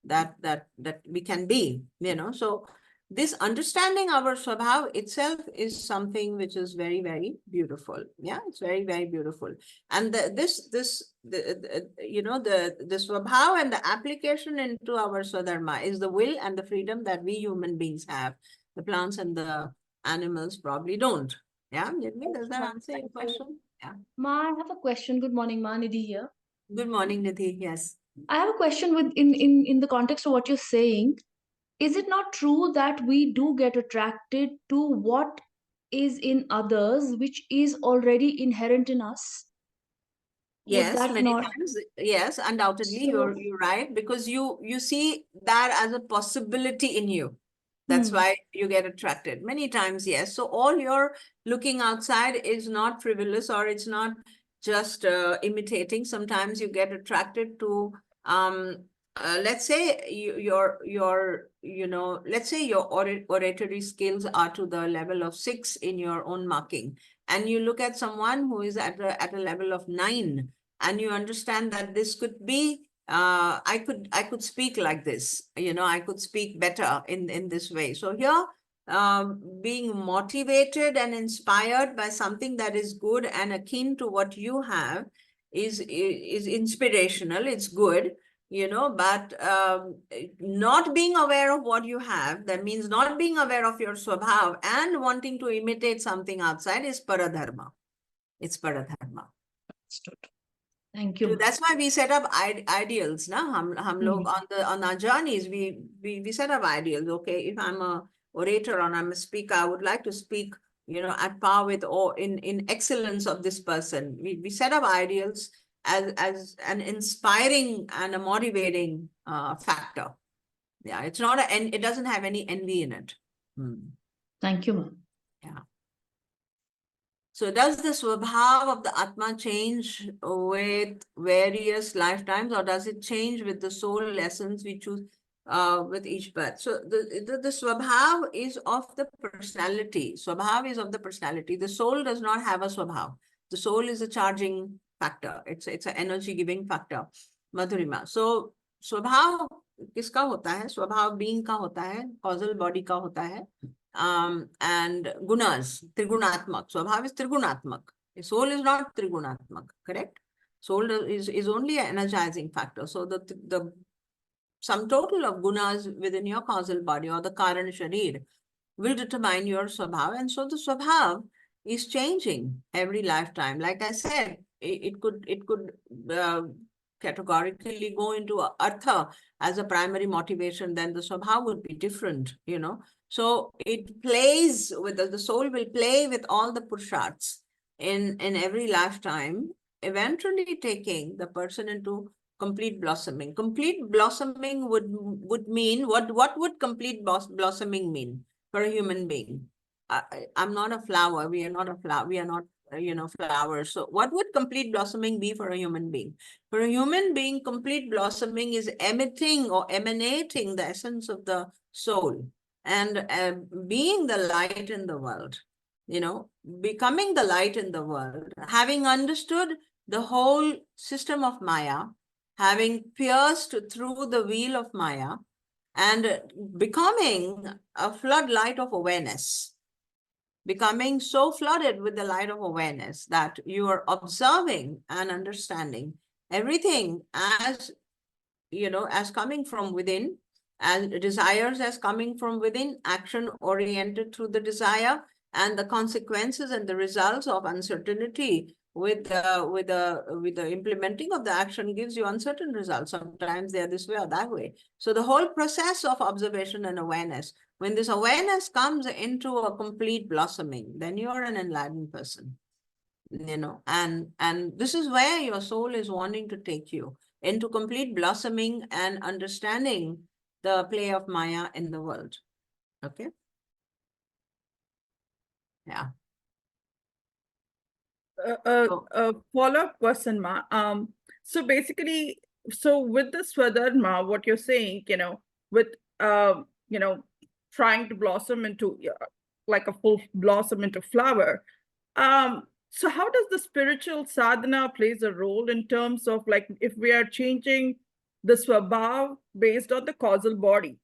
that we can be, So this understanding our swabhav itself is something which is very, very beautiful. Yeah, it's very, very beautiful. And the swabhav and the application into our swadharma is the will and the freedom that we human beings have. The plants and the animals probably don't. Yeah, does that answer your question? Yeah. Ma, I have a question. Good morning, Ma. Nidhi here. Good morning, Nidhi. Yes. I have a question in the context of what you're saying. Is it not true that we do get attracted to what is in others, which is already inherent in us? Would Yes, that many not? times. Yes, undoubtedly, So, you're right, because you see that as a possibility in you. That's why you get attracted. Many times, yes. So all your looking outside is not frivolous, or it's not just imitating. Sometimes you get attracted to let's say let's say your oratory skills are to the level of 6 in your own marking, and you look at someone who is at a level of 9, and you understand that this could be I could speak like this, I could speak better in this way. So here, being motivated and inspired by something that is good and akin to what you have is inspirational. It's good, but not being aware of what you have, that means not being aware of your swabhav and wanting to imitate something outside, is paradharma. It's paradharma. understood. Thank you, Ma. That's why we set up ideals. Na? Hum log on our journeys, we set up ideals. Okay, if I'm a orator or I'm a speaker, I would like to speak, at par with or in excellence of this person. We set up ideals as an inspiring and a motivating factor. Yeah, it's not it doesn't have any envy in it. Thank you, Ma. Yeah. So does the swabhav of the Atma change with various lifetimes, or does it change with the soul lessons we choose with each birth? So the swabhav is of the personality. Swabhav is of the personality. The soul does not have a swabhav. The soul is a charging factor. It's an energy giving factor. Madhurima. So swabhav किसका होता है? स्वभाव being का होता है, causal body का होता है. And gunas, trigunatmak. Swabhav is trigunatmak. Soul is not trigunatmak, correct? Soul is only an energizing factor. So the sum total of gunas within your causal body or the Karan Sharir will determine your swabhav. And so the swabhav is changing every lifetime. Like I said, it could categorically go into artha as a primary motivation, then the swabhav would be different, So it plays with the soul will play with all the purusharthas in every lifetime, eventually taking the person into complete blossoming. Complete blossoming would mean, what would complete blossoming mean for a human being? I'm not a flower. We are not a flower. We are not, flowers. So what would complete blossoming be for a human being? For a human being, complete blossoming is emitting or emanating the essence of the soul and being the light in the world, becoming the light in the world, having understood the whole system of Maya, having pierced through the wheel of Maya, and becoming a floodlight of awareness, becoming so flooded with the light of awareness that you are observing and understanding everything as, as coming from within, as desires as coming from within, action oriented through the desire, and the consequences and the results of uncertainty with the implementing of the action gives you uncertain results. Sometimes they're this way or that way. So the whole process of observation and awareness, when this awareness comes into a complete blossoming, then you're an enlightened person. And this is where your soul is wanting to take you, into complete blossoming and understanding the play of Maya in the world. Okay. Yeah. A follow-up question, Ma. So basically, so with the Svadharma, what you're saying, with trying to blossom into like a full blossom into flower. So how does the spiritual sadhana plays a role in terms of, like, if we are changing the swabhav based on the causal body?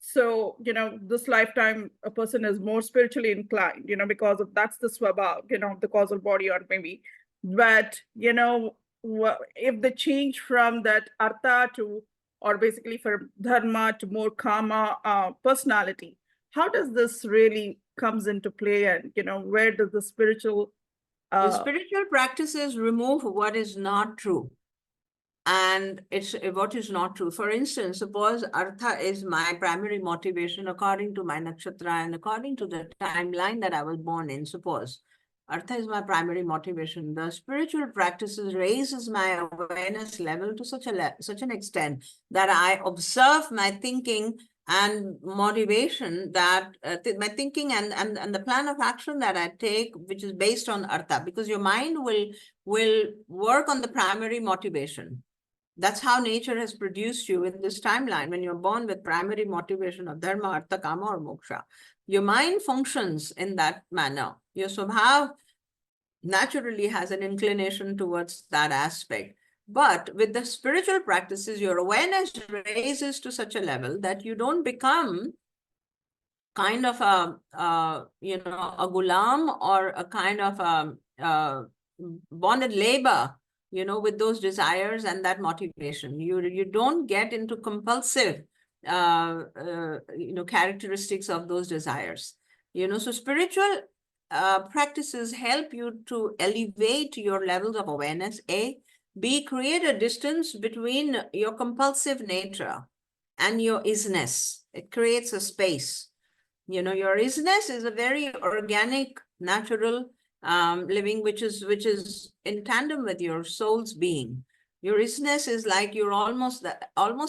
So, this lifetime, a person is more spiritually inclined, because of that's the swabhav, the causal body, or maybe. But, if they change from that artha to, or basically from dharma to more kama personality, how does this really comes into play? And, where does the spiritual... The spiritual practices remove what is not true. And it's what is not true. For instance, suppose artha is my primary motivation according to my nakshatra and according to the timeline that I was born in. Suppose artha is my primary motivation. The spiritual practices raises my awareness level to such an extent that I observe my thinking and motivation, that my thinking and the plan of action that I take, which is based on artha, because your mind will work on the primary motivation. That's how nature has produced you in this timeline. When you're born with primary motivation of dharma, artha, kama, or moksha, your mind functions in that manner. Your swabhav naturally has an inclination towards that aspect. But with the spiritual practices, your awareness raises to such a level that you don't become kind of a gulam, or a kind of bonded labor, with those desires and that motivation. You don't get into compulsive, characteristics of those desires. So spiritual practices help you to elevate your levels of awareness, A. B, create a distance between your compulsive nature and your isness. It creates a space. Your isness is a very organic, natural living, which is in tandem with your soul's being. Your isness is like you're almost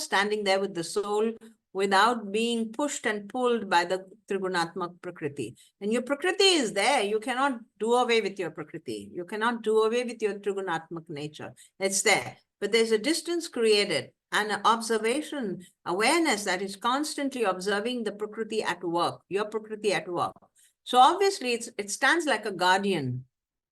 standing there with the soul, without being pushed and pulled by the Trigunatmak Prakriti. And your Prakriti is there. You cannot do away with your Prakriti. You cannot do away with your Trigunatmak nature. It's there. But there's a distance created, and an observation, awareness that is constantly observing the Prakriti at work, your Prakriti at work. So obviously it stands like a guardian.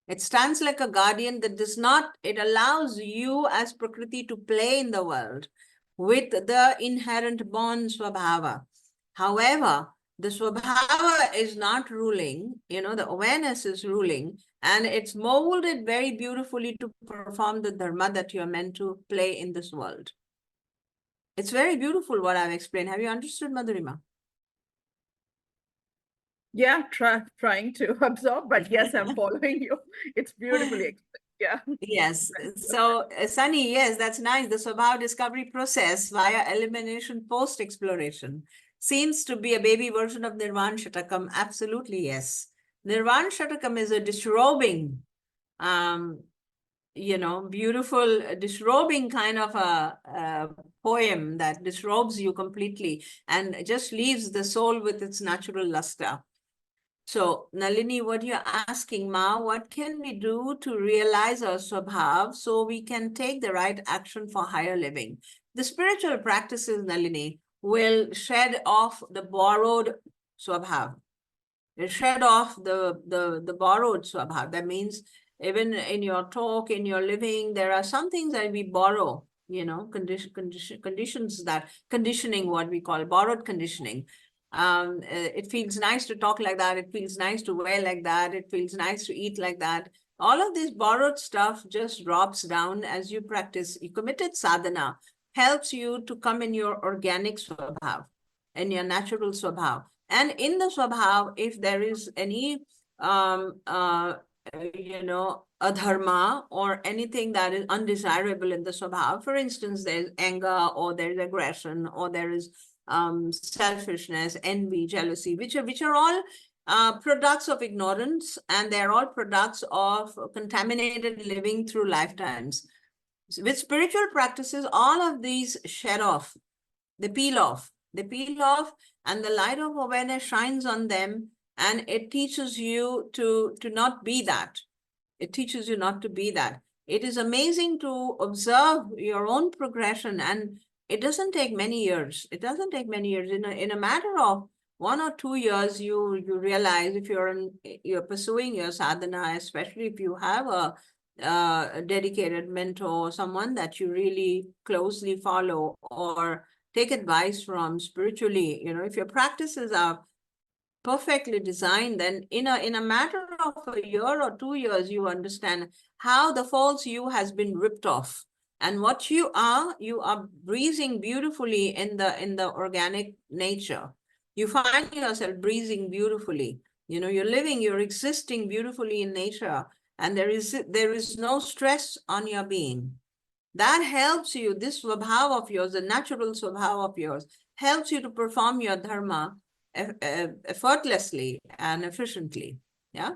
It stands like a guardian that does not, it allows you as Prakriti to play in the world with the inherent born swabhava. However, the swabhava is not ruling, the awareness is ruling, and it's molded very beautifully to perform the dharma that you're meant to play in this world. It's very beautiful what I've explained. Have you understood, Madhurima? Yeah, trying to absorb, but yes, I'm following you. It's beautifully explained. Yeah. Yes. So, Sunny, yes, that's nice. The Swabhav discovery process via elimination post-exploration seems to be a baby version of Nirvan Shatakam. Absolutely, yes. Nirvan Shatakam is a disrobing, beautiful disrobing kind of a poem that disrobes you completely and just leaves the soul with its natural luster. So, Nalini, what you're asking, Ma, what can we do to realize our swabhav so we can take the right action for higher living? The spiritual practices, Nalini, will shed off the borrowed swabhav. They shed off the borrowed swabhav. That means even in your talk, in your living, there are some things that we borrow conditioning, what we call borrowed conditioning. It feels nice to talk like that. It feels nice to wear like that. It feels nice to eat like that. All of this borrowed stuff just drops down as you practice. You committed sadhana helps you to come in your organic swabhav, in your natural swabhav. And in the swabhav, if there is any adharma or anything that is undesirable in the swabhav, for instance, there's anger or there's aggression or there is selfishness, envy, jealousy, which are all products of ignorance, and they're all products of contaminated living through lifetimes. With spiritual practices, all of these shed off, they peel off, and the light of awareness shines on them, and it teaches you to not be that. It teaches you not to be that. It is amazing to observe your own progression, and it doesn't take many years. It doesn't take many years. In a matter of 1 or 2 years, you realize, if you're pursuing your sadhana, especially if you have a dedicated mentor, someone that you really closely follow or take advice from spiritually, if your practices are perfectly designed, then in a matter of a year or 2 years, you understand how the false you has been ripped off, and what you are breathing beautifully in the organic nature. You find yourself breathing beautifully. You're existing beautifully in nature, and there is no stress on your being. That helps you, this swabhav of yours, the natural swabhav of yours, helps you to perform your dharma effortlessly and efficiently. Yeah.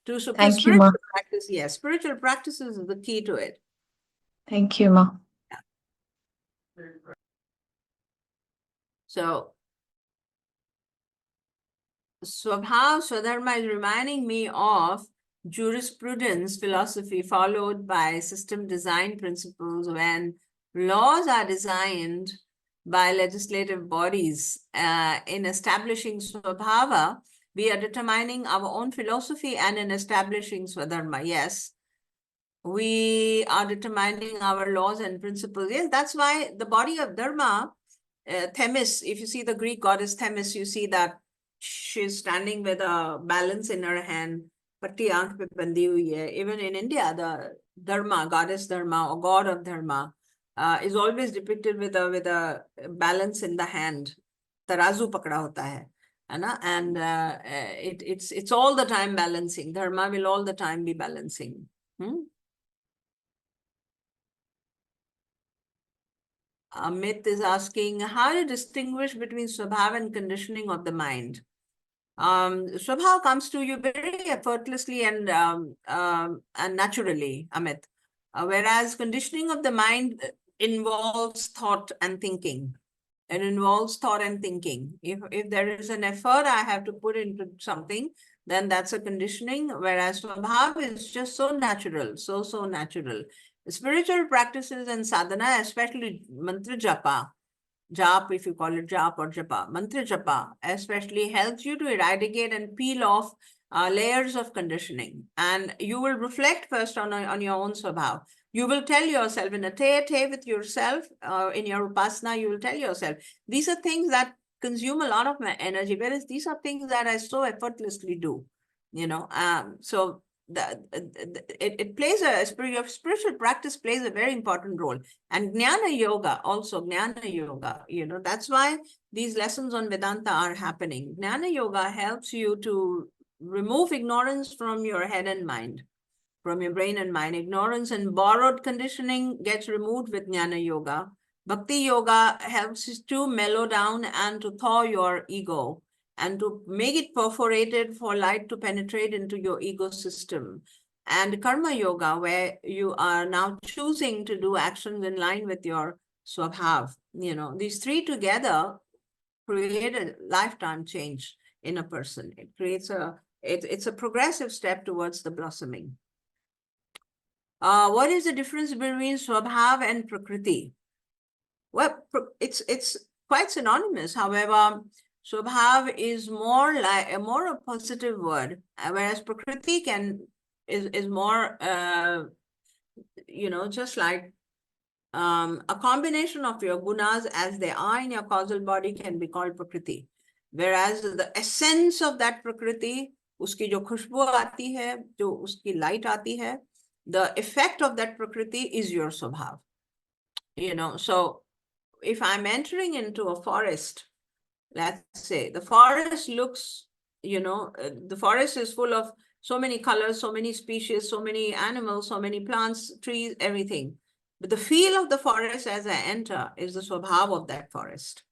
Thank you, Ma. Practice, yes, spiritual practices is the key to it. Thank you, Ma. So swabhav, swadharma is reminding me of jurisprudence philosophy followed by system design principles. When laws are designed by legislative bodies in establishing swabhava, we are determining our own philosophy, and in establishing swadharma, yes, we are determining our laws and principles. Yes, that's why the body of Dharma, Themis, if you see the Greek goddess Themis, you see that she's standing with a balance in her hand. Patti aankh pe bandi hui hai. Even in India, the Dharma, goddess Dharma or god of Dharma, is always depicted with a balance in the hand. Tarazu pakda hota hai. And it's all the time balancing. Dharma will all the time be balancing. Amit is asking, how to distinguish between swabhav and conditioning of the mind? Swabhav comes to you very effortlessly and naturally, Amit. Whereas conditioning of the mind involves thought and thinking. It involves thought and thinking. If there is an effort I have to put into something, then that's a conditioning. Whereas swabhav is just so natural, so natural. Spiritual practices and sadhana, especially mantra japa, jap, if you call it jap or japa, mantra japa, especially helps you to eradicate and peel off layers of conditioning. And you will reflect first on your own swabhav. You will tell yourself in a te with yourself, in your upasana, you will tell yourself, these are things that consume a lot of my energy, whereas these are things that I so effortlessly do, so it plays your spiritual practice plays a very important role. And jnana yoga also, that's why these lessons on Vedanta are happening. Jnana yoga helps you to remove ignorance from your head and mind, from your brain and mind. Ignorance and borrowed conditioning gets removed with jnana yoga. Bhakti yoga helps to mellow down and to thaw your ego, and to make it perforated for light to penetrate into your ego system. And karma yoga, where you are now choosing to do actions in line with your swabhav. These three together create a lifetime change in a person. It creates it's a progressive step towards the blossoming. What is the difference between swabhav and prakriti? Well, it's quite synonymous. However, swabhav is more a positive word, whereas prakriti is more, just like a combination of your gunas as they are in your causal body can be called prakriti. Whereas the essence of that prakriti, uski jo khushbu aati hai, jo uski light aati hai, the effect of that prakriti is your swabhav. So if I'm entering into a forest, let's say the forest looks, the forest is full of so many colors, so many species, so many animals, so many plants, trees, everything. But the feel of the forest as I enter is the swabhav of that forest.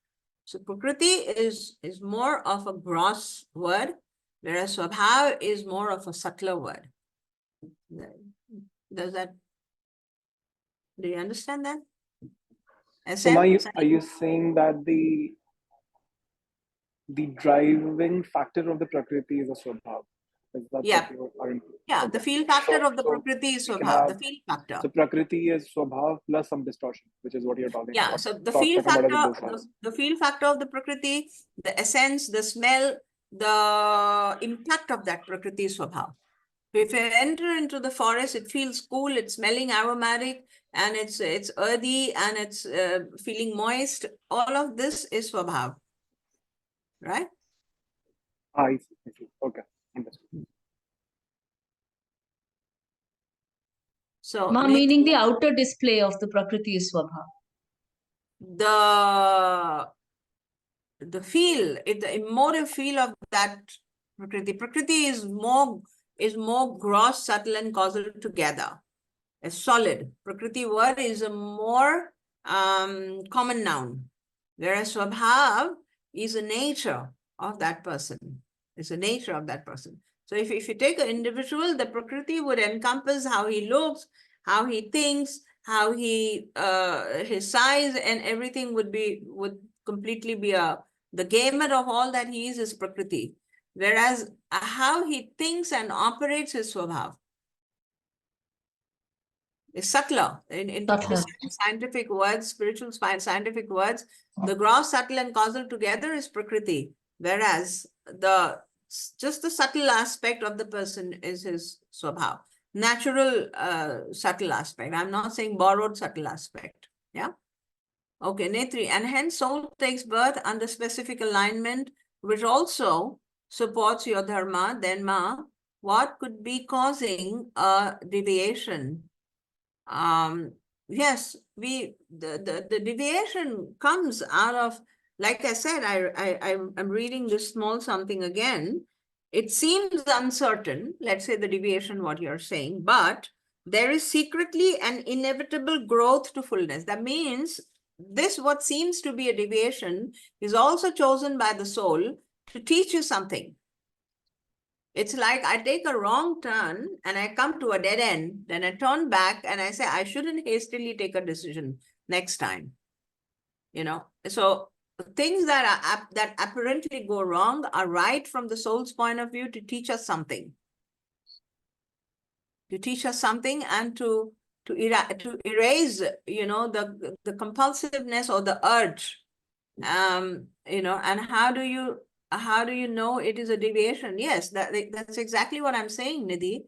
So prakriti is more of a gross word, whereas swabhav is more of a subtler word. Do you understand that? So Ma, are you saying that the driving factor of the prakriti is a swabhav? Is that Yeah. what you are implying? Yeah, Okay. the feel factor of the prakriti is swabhav, the feel factor. So prakriti is swabhav plus some distortion, which is what you're talking about. Yeah, so the feel factor, the feel factor of the prakriti, the essence, the smell, the impact of that prakriti is swabhav. If you enter into the forest, it feels cool, it's smelling aromatic, and it's earthy, and it's feeling moist. All of this is swabhav, right? I see. Okay, understood. So meaning the outer display of the prakriti is swabhav. The feel, the emotive feel of that prakriti. Prakriti is more gross, subtle, and causal together. A solid. Prakriti word is a more common noun, whereas swabhav is a nature of that person. It's a nature of that person. So if you take an individual, the prakriti would encompass how he looks, how he thinks, how he his size, and everything would completely be the gamut of all that he is prakriti. Whereas how he thinks and operates is swabhav. It's subtler. In scientific words, spiritual scientific words, the gross, subtle, and causal together is prakriti. Whereas just the subtle aspect of the person is his swabhav. Natural subtle aspect. I'm not saying borrowed subtle aspect. Yeah. Okay, Netri. And hence soul takes birth under specific alignment, which also supports your dharma. Then Ma, what could be causing a deviation? Yes, the deviation comes out of, like I said, I'm reading this small something again. It seems uncertain, let's say the deviation, what you're saying, but there is secretly an inevitable growth to fullness. That means this, what seems to be a deviation, is also chosen by the soul to teach you something. It's like I take a wrong turn and I come to a dead end, then I turn back and I say, I shouldn't hastily take a decision next time. So things that apparently go wrong are right from the soul's point of view to teach us something. To teach us something and to erase, the compulsiveness or the urge. And how do you know it is a deviation? Yes, that's exactly what I'm saying, Nidhi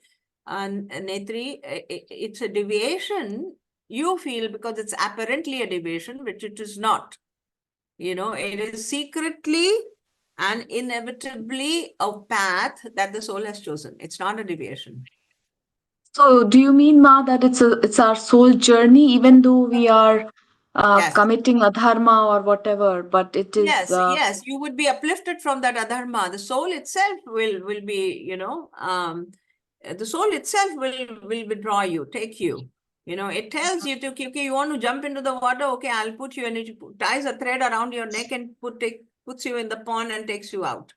and Netri. It's a deviation you feel because it's apparently a deviation, which it is not. It is secretly and inevitably a path that the soul has chosen. It's not a deviation. So do you mean, Ma, that it's our soul journey, even though we are Yes. committing adharma or whatever, but it is yes, you would be uplifted from that adharma. The soul itself will be, the soul itself will withdraw you, take you. It tells you to, okay, you want to jump into the water, okay, I'll put you, and it ties a thread around your neck and puts you in the pond and takes you out.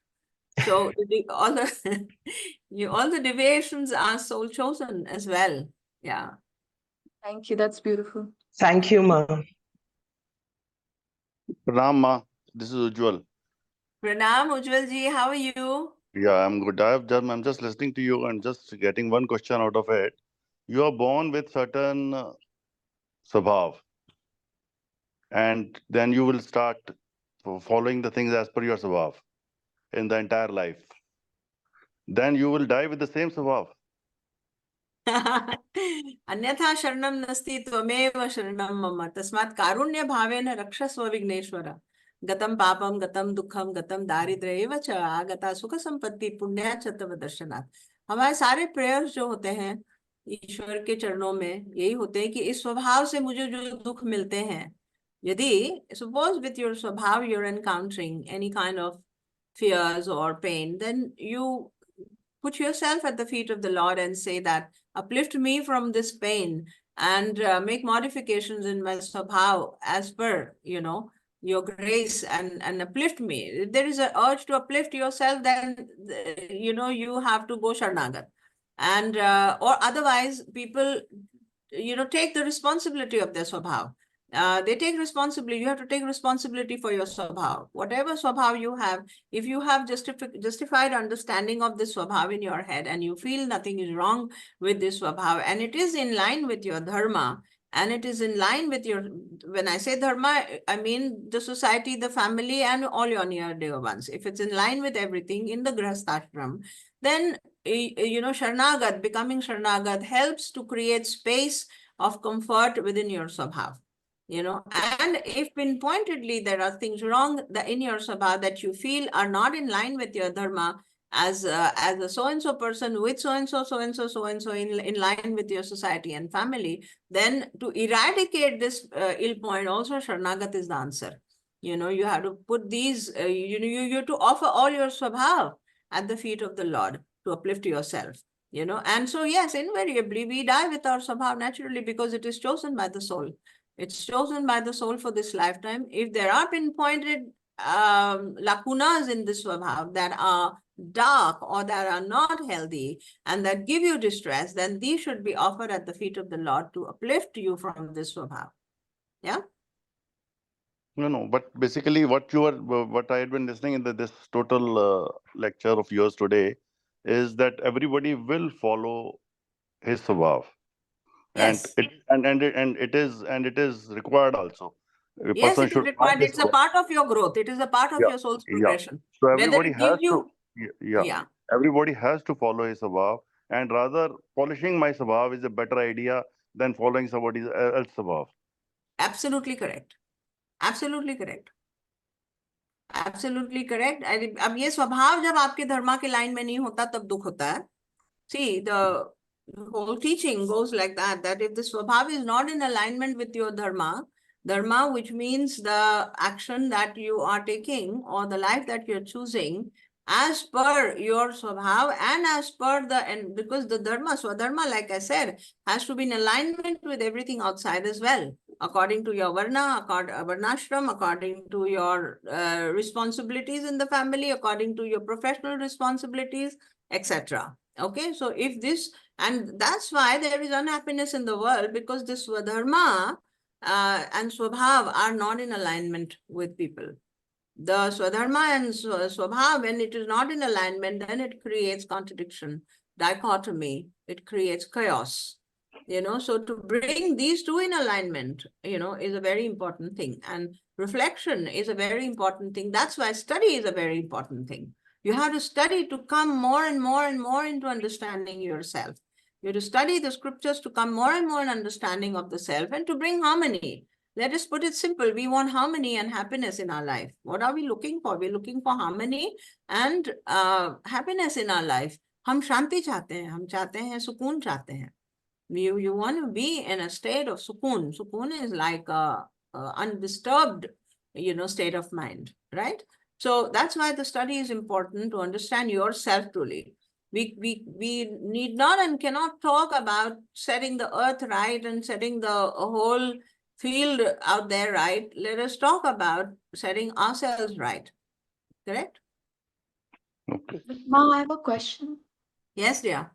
So all the deviations are soul chosen as well. Yeah. Thank you. That's beautiful. Thank you, Ma. Pranam, Ma. This is Ujjwal. Pranam, Ujjwal ji, how are you? Yeah, I'm good. I'm just listening to you and just getting one question out of it. You are born with certain swabhav, and then you will start following the things as per your swabhav in the entire life. Then you will die with the same swabhav. अन्यथा शरणं नस्ति त्वमेव शरणं मम तस्मात् कारुण्य भावेन रक्षस्व विघ्नेश्वर गतं पापं गतं दुःखम गतं दारिद्र्येव च आगता सुख संपत्ति पुण्या च तव दर्शनात्। हमारे सारे प्रेयर्स जो होते हैं ईश्वर के चरणों में यही होते हैं कि इस स्वभाव से मुझे जो दुख मिलते हैं, यदि सपोज विथ योर स्वभाव you're encountering any kind of fears or pain, then you put yourself at the feet of the Lord and say that uplift me from this pain and make modifications in my swabhav as per, your grace, and uplift me. If there is an urge to uplift yourself, then, you have to go Sharnagat. And, or otherwise, people, take the responsibility of their swabhav. They take responsibility. You have to take responsibility for your swabhav. Whatever swabhav you have, if you have justified understanding of this swabhav in your head and you feel nothing is wrong with this swabhav and it is in line with your dharma and it is in line with your, when I say dharma, I mean the society, the family, and all your near dear ones. If it's in line with everything in the grahasthashram, then, Sharnagat, becoming Sharnagat helps to create space of comfort within your swabhav. And if pinpointedly there are things wrong in your swabhav that you feel are not in line with your dharma, as a so-and-so person with so-and-so, so-and-so, so-and-so in line with your society and family, then to eradicate this ill point, also Sharnagat is the answer. You have to put these, you have to offer all your swabhav at the feet of the Lord to uplift yourself. And so yes, invariably we die with our swabhav naturally because it is chosen by the soul. It's chosen by the soul for this lifetime. If there are pinpointed lacunas in this swabhav that are dark or that are not healthy and that give you distress, then these should be offered at the feet of the Lord to uplift you from this swabhav. Yeah? No, but basically what I had been listening in this total lecture of yours today is that everybody will follow his swabhav. Yes. And it is required also. A Yes, person it is should find required. his It's a part of your growth. It is a part of yeah, your soul's yeah. progression. So Whether everybody it gives has to, you, yeah, everybody has to follow his swabhav, and rather polishing my swabhav is a better idea than following somebody else's swabhav. absolutely correct. Absolutely correct. Absolutely correct. अब ये स्वभाव जब आपके धर्मा के line में नहीं होता तब दुख होता है. See, the whole teaching goes like that if the swabhav is not in alignment with your dharma, which means the action that you are taking or the life that you're choosing as per your swabhav and as per and because the dharma, swadharma, like I said, has to be in alignment with everything outside as well, according to your varna, varnashram, according to your responsibilities in the family, according to your professional responsibilities, etc. Okay, so if this, and that's why there is unhappiness in the world, because this Svadharma and Swabhav are not in alignment with people. The Swadharma and Swabhav, when it is not in alignment, then it creates contradiction, dichotomy, it creates chaos. So to bring these two in alignment, is a very important thing. And reflection is a very important thing. That's why study is a very important thing. You have to study to come more and more and more into understanding yourself. You have to study the scriptures to come more and more in understanding of the self and to bring harmony. Let us put it simple. We want harmony and happiness in our life. What are we looking for? We're looking for harmony and happiness in our life. हम शांति चाहते हैं, हम चाहते हैं सुकून चाहते हैं. You want to be in a state of sukoon. Sukoon is like a undisturbed, state of mind, right? So that's why the study is important, to understand yourself truly. We need not and cannot talk about setting the earth right and setting the whole field out there right. Let us talk about setting ourselves right. Correct? Okay. Ma, I have a question. Yes, dear.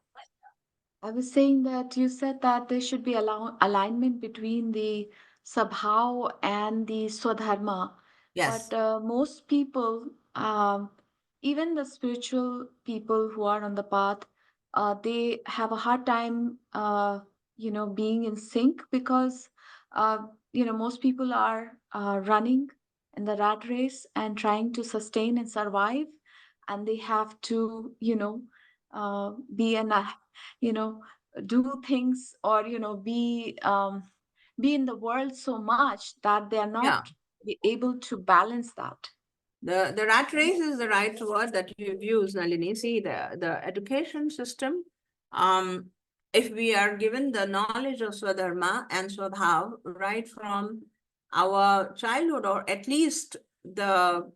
I was saying that you said that there should be alignment between the Sabhav and the Swadharma. Yes. But most people, even the spiritual people who are on the path, they have a hard time, being in sync because, most people are running in the rat race and trying to sustain and survive, and they have to, be an, do things, or be in the world so much that they are not able to balance that. The rat race is the right word that you've used, Nalini. See, the education system, if we are given the knowledge of Svadharma and Swabhav right from our childhood, or at least the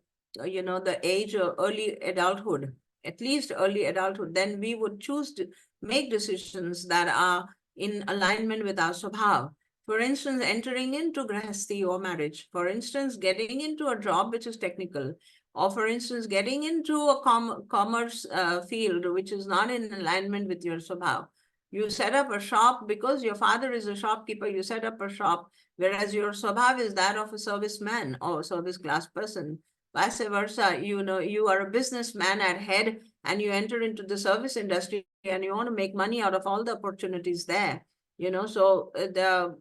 age of early adulthood, then we would choose to make decisions that are in alignment with our Swabhav. For instance, entering into grahasti or marriage. For instance, getting into a job which is technical. Or for instance, getting into a commerce field which is not in alignment with your Swabhav. You set up a shop because your father is a shopkeeper, you set up a shop, whereas your Swabhav is that of a serviceman or service class person. Vice versa, you are a businessman at head and you enter into the service industry and you want to make money out of all the opportunities there. So the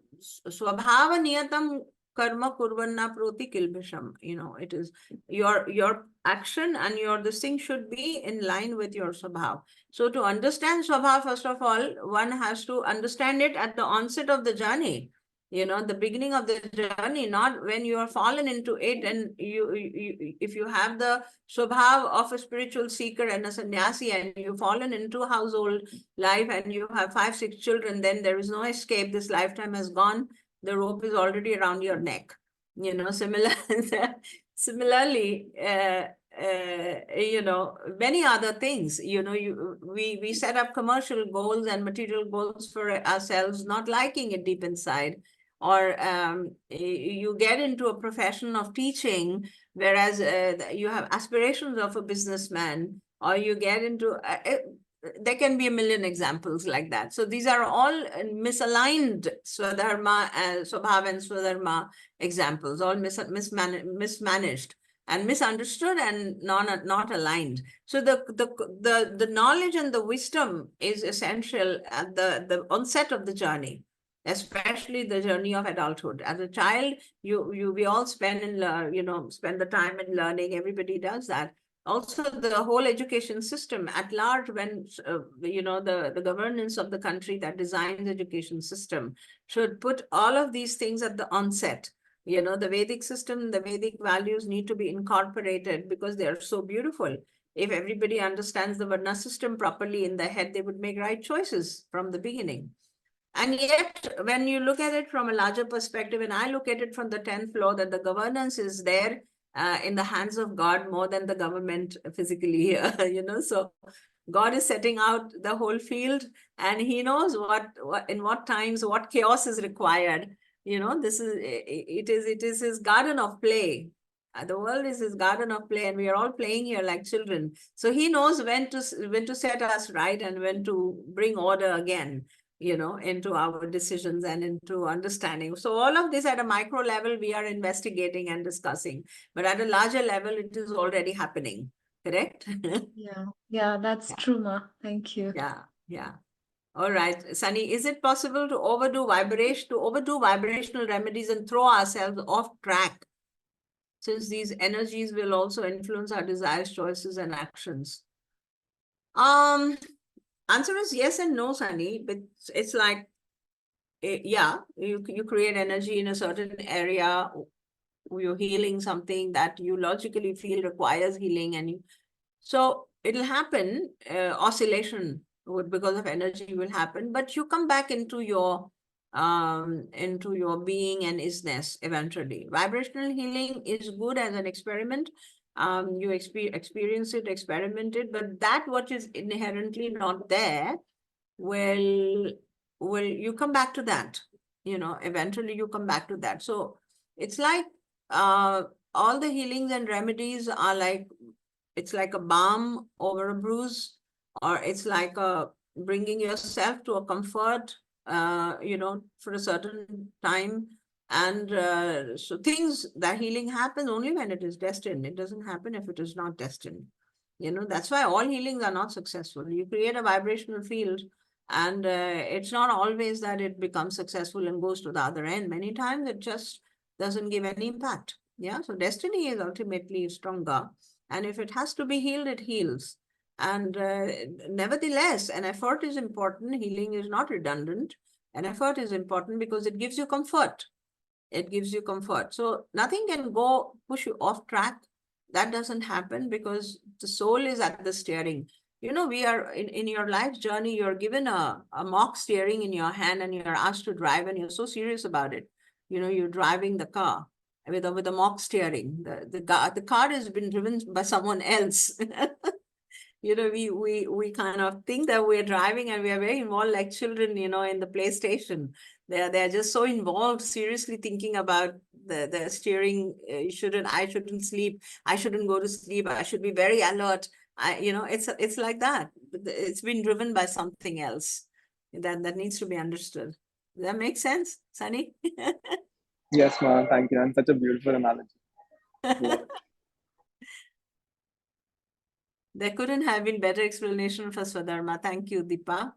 swabhava niyatam karma kurvanna proti kilbisham. It is your action and your this thing should be in line with your swabhav. So to understand swabhav, first of all, one has to understand it at the onset of the journey. The beginning of the journey, not when you are fallen into it, and if you have the swabhav of a spiritual seeker and a sannyasi and you've fallen into household life and you have 5, 6 children, then there is no escape. This lifetime has gone. The rope is already around your neck. Similarly, many other things, we set up commercial goals and material goals for ourselves, not liking it deep inside. Or you get into a profession of teaching, whereas you have aspirations of a businessman, or you get into, there can be a million examples like that. So these are all misaligned Svadharma, Swabhav and Svadharma examples, all mismanaged and misunderstood and not aligned. So the knowledge and the wisdom is essential at the onset of the journey, especially the journey of adulthood. As a child, we all spend the time in learning. Everybody does that. Also, the whole education system at large, when the governance of the country that designs education system should put all of these things at the onset. The Vedic system, the Vedic values need to be incorporated because they are so beautiful. If everybody understands the varna system properly in their head, they would make right choices from the beginning. And yet, when you look at it from a larger perspective, and I look at it from the 10th floor, that the governance is there in the hands of God more than the government physically here, so God is setting out the whole field, and he knows in what times, what chaos is required. It is his garden of play. The world is his garden of play, and we are all playing here like children. So he knows when to set us right and when to bring order again, into our decisions and into understanding. So all of this at a micro level, we are investigating and discussing, but at a larger level, it is already happening. Correct? Yeah, that's true, Ma. Thank you. Yeah. All right, Sunny, is it possible to overdo vibrational remedies and throw ourselves off track, since these energies will also influence our desires, choices, and actions? Answer is yes and no, Sunny, but it's like, you create energy in a certain area, you're healing something that you logically feel requires healing, and so it'll happen, oscillation because of energy will happen, but you come back into your being and isness eventually. Vibrational healing is good as an experiment. You experience it, experiment it, but that what is inherently not there will you come back to that. Eventually you come back to that. So it's like all the healings and remedies are like, it's like a balm over a bruise, or it's like bringing yourself to a comfort, for a certain time. And so that healing happens only when it is destined. It doesn't happen if it is not destined. That's why all healings are not successful. You create a vibrational field, and it's not always that it becomes successful and goes to the other end. Many times it just doesn't give any impact. Yeah, so destiny is ultimately stronger. And if it has to be healed, it heals. And nevertheless, an effort is important. Healing is not redundant. An effort is important because it gives you comfort. It gives you comfort. So nothing can go push you off track. That doesn't happen because the soul is at the steering. You know, we are in your life journey, you're given a mock steering in your hand and you're asked to drive and you're so serious about it. You know, you're driving the car with a mock steering. The car has been driven by someone else. You know, we kind of think that we're driving and we are very involved like children, you know, in the PlayStation. They're just so involved, seriously thinking about the steering. I shouldn't sleep. I shouldn't go to sleep. I should be very alert. You know, it's like that. It's been driven by something else that needs to be understood. Does that make sense, Sunny? Yes, Ma. Thank you. And such a beautiful analogy. Love it. There couldn't have been better explanation for Svadharma. Thank you, Deepa.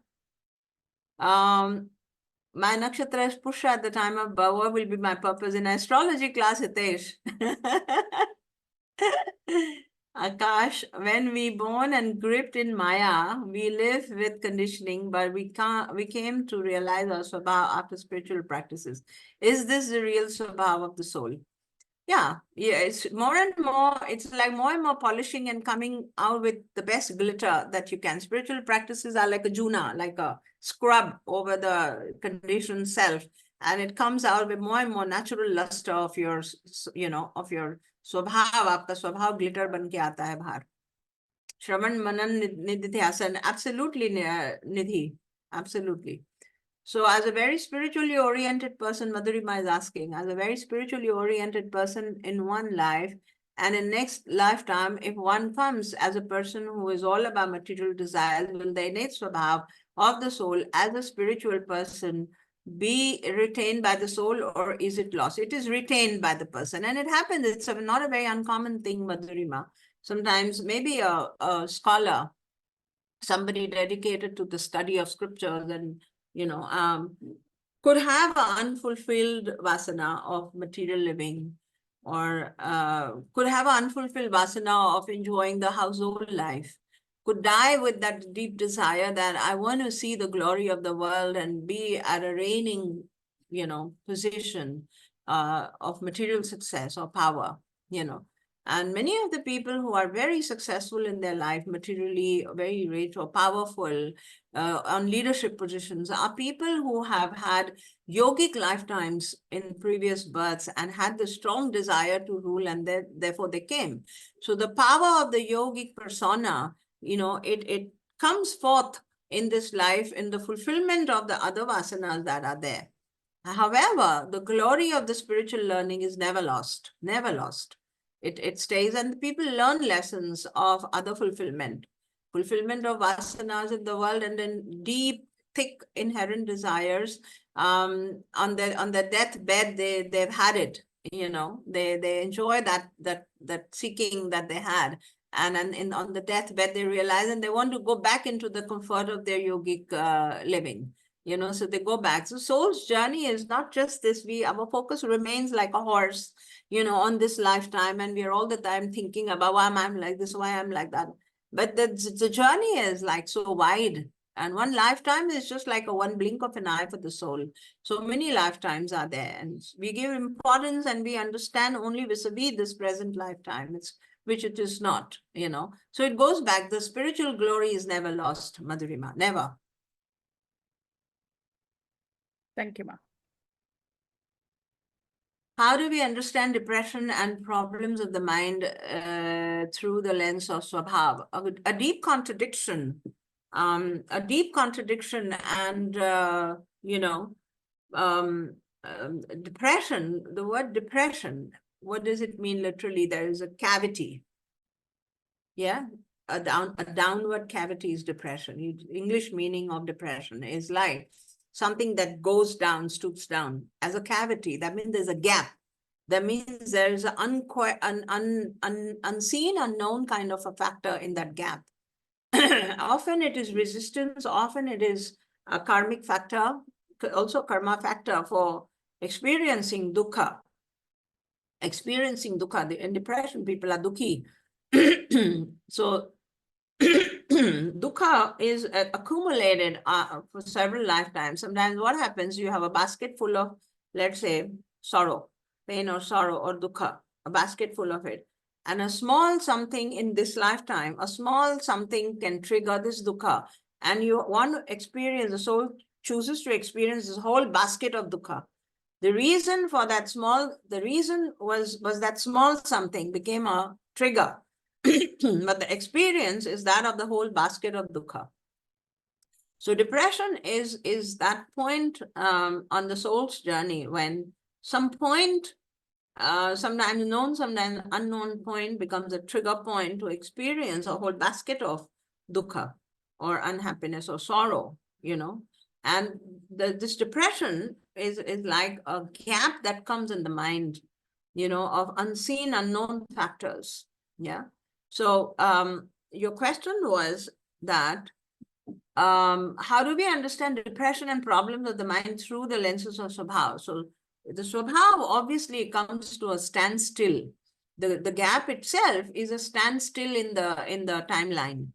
My nakshatra is Pusha at the time of birth. What will be my purpose in astrology class, Hitesh? Akash, when we born and gripped in Maya, we live with conditioning, but we came to realize our swabhav after spiritual practices. Is this the real swabhav of the soul? Yeah, it's more and more, it's like more and more polishing and coming out with the best glitter that you can. Spiritual practices are like a juna, like a scrub over the conditioned self. And it comes out with more and more natural luster of your, you know, of your swabhav. Aapka swabhav glitter ban ke aata hai bahar. Shravan manan nididhyasan, absolutely, Nidhi, absolutely. So as a very spiritually oriented person, Madhurima is asking, as a very spiritually oriented person in one life and in next lifetime, if one comes as a person who is all about material desires, will the innate swabhav of the soul as a spiritual person be retained by the soul or is it lost? It is retained by the person. And it happens, it's not a very uncommon thing, Madhurima. Sometimes maybe a scholar, somebody dedicated to the study of scriptures and you know, could have an unfulfilled vasana of material living, or could have an unfulfilled vasana of enjoying the household life, could die with that deep desire that I want to see the glory of the world and be at a reigning, you know, position of material success or power, you know. And many of the people who are very successful in their life, materially very rich or powerful, on leadership positions are people who have had yogic lifetimes in previous births and had the strong desire to rule, and therefore they came. So the power of the yogic persona, you know, it comes forth in this life in the fulfillment of the other vasanas that are there. However, the glory of the spiritual learning is never lost, never lost. It stays, and people learn lessons of other fulfillment of vasanas in the world, and then deep, thick, inherent desires. On their deathbed, they've had it. You know, they enjoy that seeking that they had, and on the deathbed they realize, and they want to go back into the comfort of their yogic living. You know, so they go back. So soul's journey is not just this. Our focus remains like a horse, you know, on this lifetime, and we are all the time thinking about why I'm like this, why I'm like that. But the journey is like so wide, and one lifetime is just like a one blink of an eye for the soul. So many lifetimes are there, and we give importance and we understand only vis-a-vis this present lifetime, which it is not, you know. So it goes back. The spiritual glory is never lost, Madhurima, never. Thank you, Ma. How do we understand depression and problems of the mind through the lens of swabhav? A deep contradiction, and you know, depression. The word depression, what does it mean literally? There is a cavity. Yeah, a downward cavity is depression. English meaning of depression is like something that goes down, stoops down as a cavity. That means there's a gap. That means there's an unseen, unknown kind of a factor in that gap. Often it is resistance, often it is a karmic factor, also karma factor for experiencing dukkha. In depression, people are dukkhi. So dukkha is accumulated for several lifetimes. Sometimes what happens, you have a basket full of, let's say, sorrow, pain or sorrow or dukkha, a basket full of it. And a small something in this lifetime, a small something can trigger this dukkha. And you want to experience, the soul chooses to experience this whole basket of dukkha. The reason for that small, the reason was that small something became a trigger. But the experience is that of the whole basket of dukkha. So depression is that point on the soul's journey when some point, sometimes known, sometimes unknown point becomes a trigger point to experience a whole basket of dukkha or unhappiness or sorrow, you know. And this depression is like a gap that comes in the mind, you know, of unseen, unknown factors. Yeah. So your question was that how do we understand depression and problems of the mind through the lenses of swabhav? So the swabhav obviously comes to a standstill. The gap itself is a standstill in the timeline.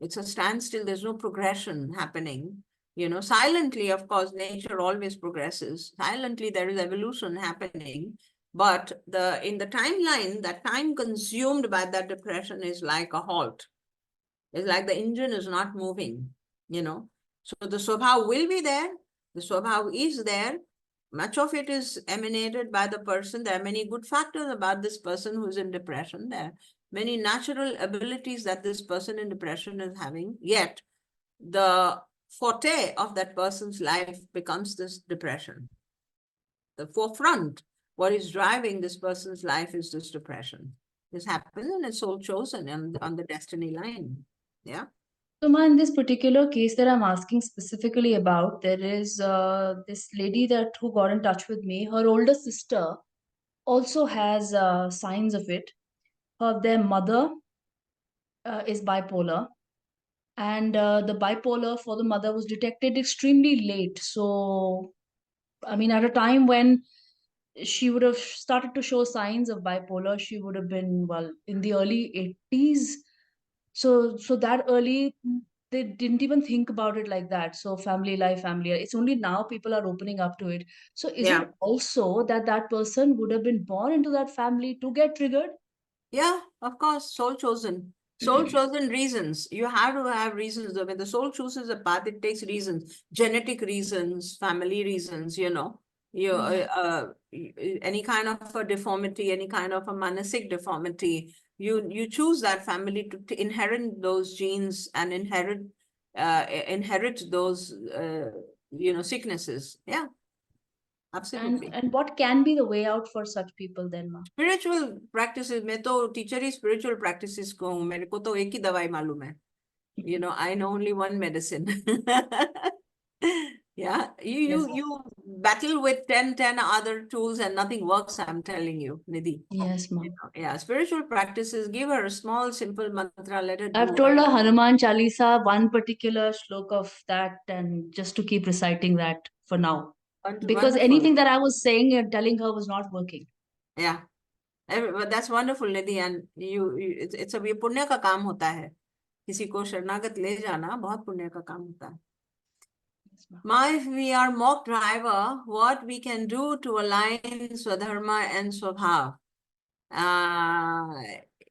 It's a standstill. There's no progression happening. You know, silently, of course, nature always progresses. Silently, there is evolution happening. But in the timeline, that time consumed by that depression is like a halt. It's like the engine is not moving, you know. So the swabhav will be there. The swabhav is there. Much of it is emanated by the person. There are many good factors about this person who's in depression. There are many natural abilities that this person in depression is having. Yet, the forte of that person's life becomes this depression. The forefront, what is driving this person's life is this depression. This happens and it's soul chosen on the destiny line. Yeah. So, Ma, in this particular case that I'm asking specifically about, there is this lady that who got in touch with me. Her older sister also has signs of it. Their mother is bipolar, and the bipolar for the mother was detected extremely late. So, I mean, at a time when she would have started to show signs of bipolar, she would have been, well, in the early 80s. So that early, they didn't even think about it like that. So family life, family life. It's only now people are opening up to it. So is Yeah. it also that that person would have been born into that family to get triggered? Yeah, of course, soul chosen. Soul chosen reasons. You have to have reasons. When the soul chooses a path, it takes reasons, genetic reasons, family reasons, you know. Any kind of a deformity, any kind of a manasic deformity, you choose that family to inherit those genes and inherit those you know, sicknesses. Yeah, absolutely. And what can be the way out for such people then, Ma? Spiritual practices, मैं तो teacher ही spiritual practices को हूँ, मेरे को तो एक ही दवाई मालूम है. You know, I know only one medicine. Yeah, you battle with 10 other tools and nothing works, I'm telling you, Nidhi. Yes, Ma. You know, yeah, spiritual practices, give her a small, simple mantra, let it I've do. told her Hanuman Chalisa, one particular slok of that, and just to keep reciting that for now. Because Wonderful. anything that I was saying and telling her was not working. Yeah, but that's wonderful, Nidhi, and it's a पुण्य का काम होता है. किसी को शरणागत ले जाना बहुत पुण्य का काम होता है. Ma, if we are mock driver, what we can do to align Svadharma and Swabhav?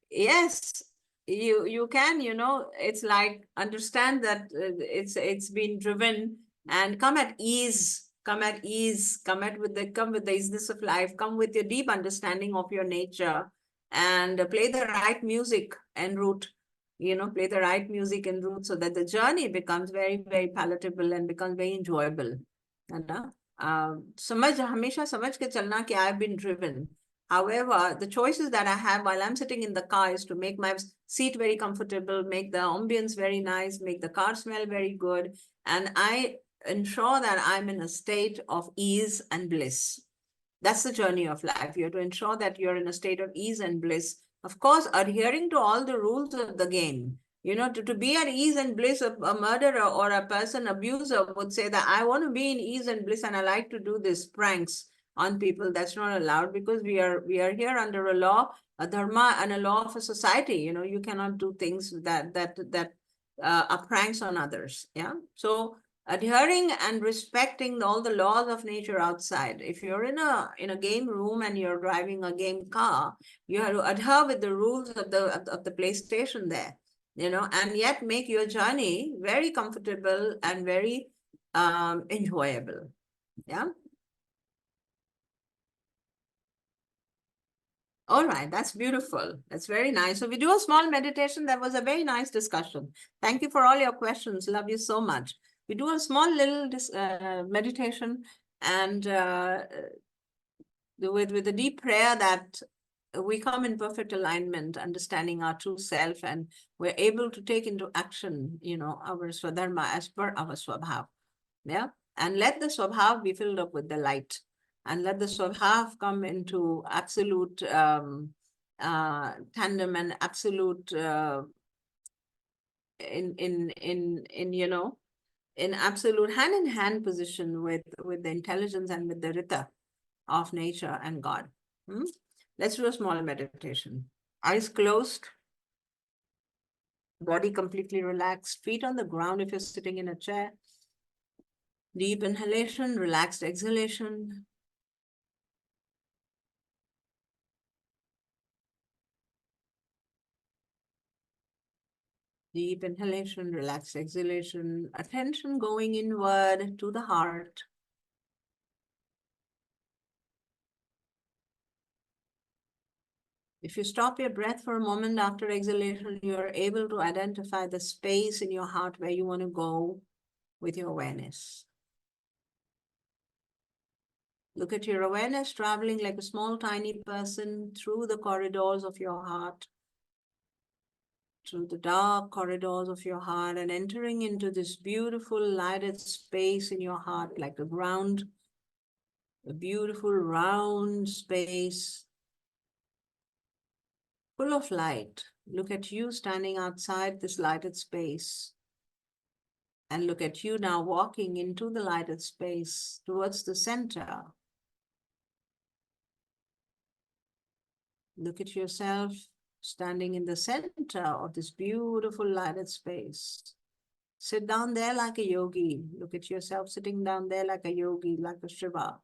Yes, you can, you know, it's like understand that it's been driven and come at ease, come with the easiness of life, come with your deep understanding of your nature and play the right music en route. You know, play the right music en route so that the journey becomes very, very palatable and becomes very enjoyable. है ना? हमेशा समझ के चलना कि I've been driven. However, the choices that I have while I'm sitting in the car is to make my seat very comfortable, make the ambience very nice, make the car smell very good, and I ensure that I'm in a state of ease and bliss. That's the journey of life. You have to ensure that you're in a state of ease and bliss. Of course, adhering to all the rules of the game. You know, to be at ease and bliss, a murderer or a person abuser would say that I want to be in ease and bliss and I like to do this pranks on people. That's not allowed because we are here under a law, a dharma and a law of a society. You know, you cannot do things that pranks on others. Yeah. So adhering and respecting all the laws of nature outside. If you're in a game room and you're driving a game car, you have to adhere with the rules of the PlayStation there, and yet make your journey very comfortable and very enjoyable. Yeah. All right, that's beautiful. That's very nice. So we do a small meditation. That was a very nice discussion. Thank you for all your questions. Love you so much. We do a small little meditation and with a deep prayer that we come in perfect alignment, understanding our true self, and we're able to take into action, our Svadharma as per our swabhav. Yeah. And let the swabhav be filled up with the light. And let the swabhav come into absolute tandem and absolute in absolute hand-in-hand position with the intelligence and with the rita of nature and God. Let's do a small meditation. Eyes closed, body completely relaxed, feet on the ground if you're sitting in a chair. Deep inhalation, relaxed exhalation. Deep inhalation, relaxed exhalation. Attention going inward to the heart. If you stop your breath for a moment after exhalation, you're able to identify the space in your heart where you want to go with your awareness. Look at your awareness traveling like a small, tiny person through the corridors of your heart, through the dark corridors of your heart, and entering into this beautiful lighted space in your heart, like a ground, a beautiful round space full of light. Look at you standing outside this lighted space. And look at you now walking into the lighted space towards the center. Look at yourself standing in the center of this beautiful lighted space. Sit down there like a yogi. Look at yourself sitting down there like a yogi, like a Shiva.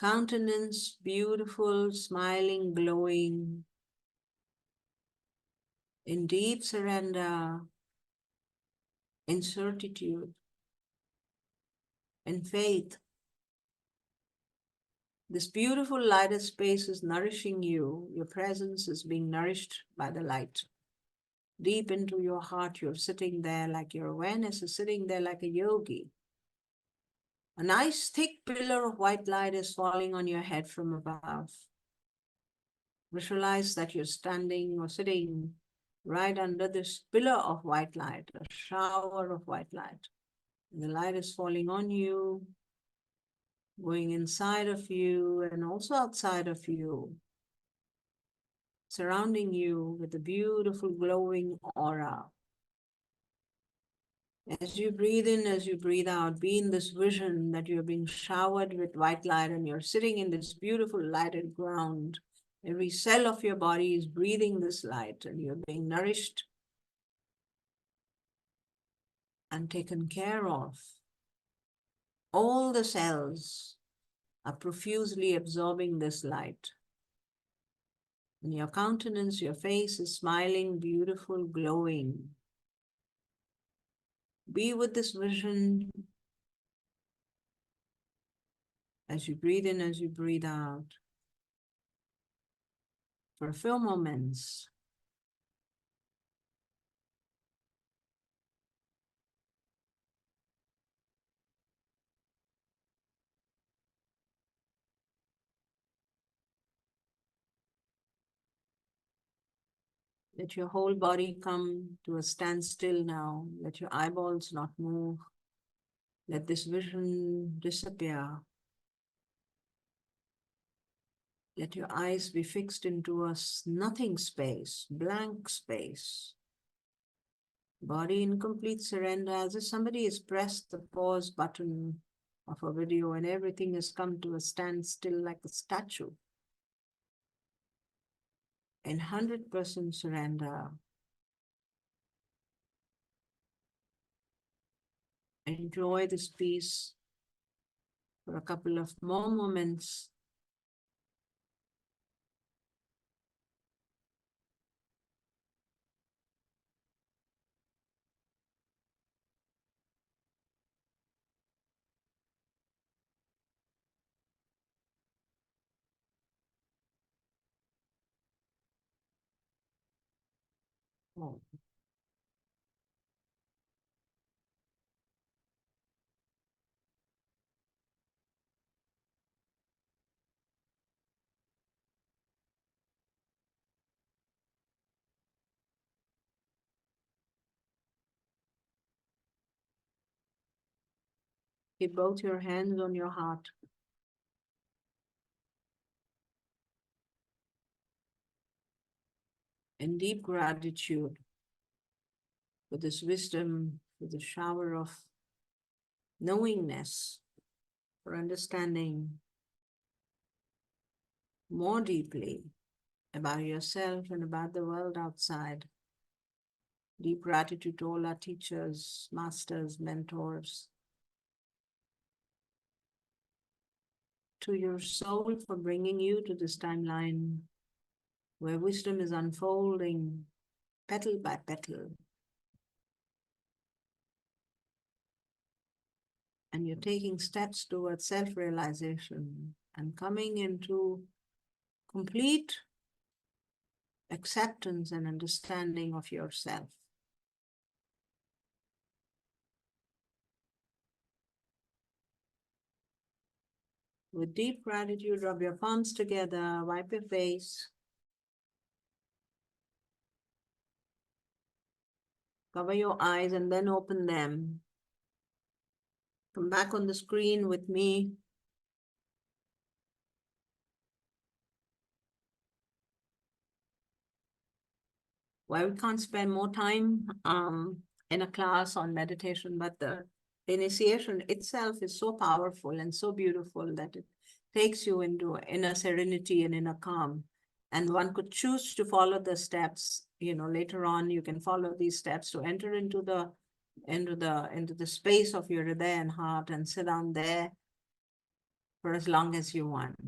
Countenance beautiful, smiling, glowing, in deep surrender, in certitude, in faith. This beautiful lighted space is nourishing you. Your presence is being nourished by the light. Deep into your heart, you're sitting there like your awareness is sitting there like a yogi. A nice thick pillar of white light is falling on your head from above. Visualize that you're standing or sitting right under this pillar of white light, a shower of white light. And the light is falling on you, going inside of you and also outside of you, surrounding you with a beautiful glowing aura. As you breathe in, as you breathe out, be in this vision that you're being showered with white light and you're sitting in this beautiful lighted ground. Every cell of your body is breathing this light and you're being nourished and taken care of. All the cells are profusely absorbing this light. And your countenance, your face is smiling, beautiful, glowing. Be with this vision as you breathe in, as you breathe out. For a few moments. Let your whole body come to a standstill now. Let your eyeballs not move. Let this vision disappear. Let your eyes be fixed into a nothing space, blank space. Body in complete surrender, as if somebody has pressed the pause button of a video and everything has come to a standstill like a statue. In 100% surrender. Enjoy this peace for a couple of more moments. Oh. Keep both your hands on your heart. In deep gratitude for this wisdom, for the shower of knowingness, for understanding more deeply about yourself and about the world outside. Deep gratitude to all our teachers, masters, mentors, to your soul for bringing you to this timeline where wisdom is unfolding petal by petal. And you're taking steps towards self-realization and coming into complete acceptance and understanding of yourself. With deep gratitude, rub your palms together, wipe your face. Cover your eyes and then open them. Come back on the screen with me. Well, we can't spend more time in a class on meditation, but the initiation itself is so powerful and so beautiful that it takes you into inner serenity and inner calm. And one could choose to follow the steps. You know, later on you can follow these steps to enter into the space of your Hriday and heart and sit down there for as long as you want.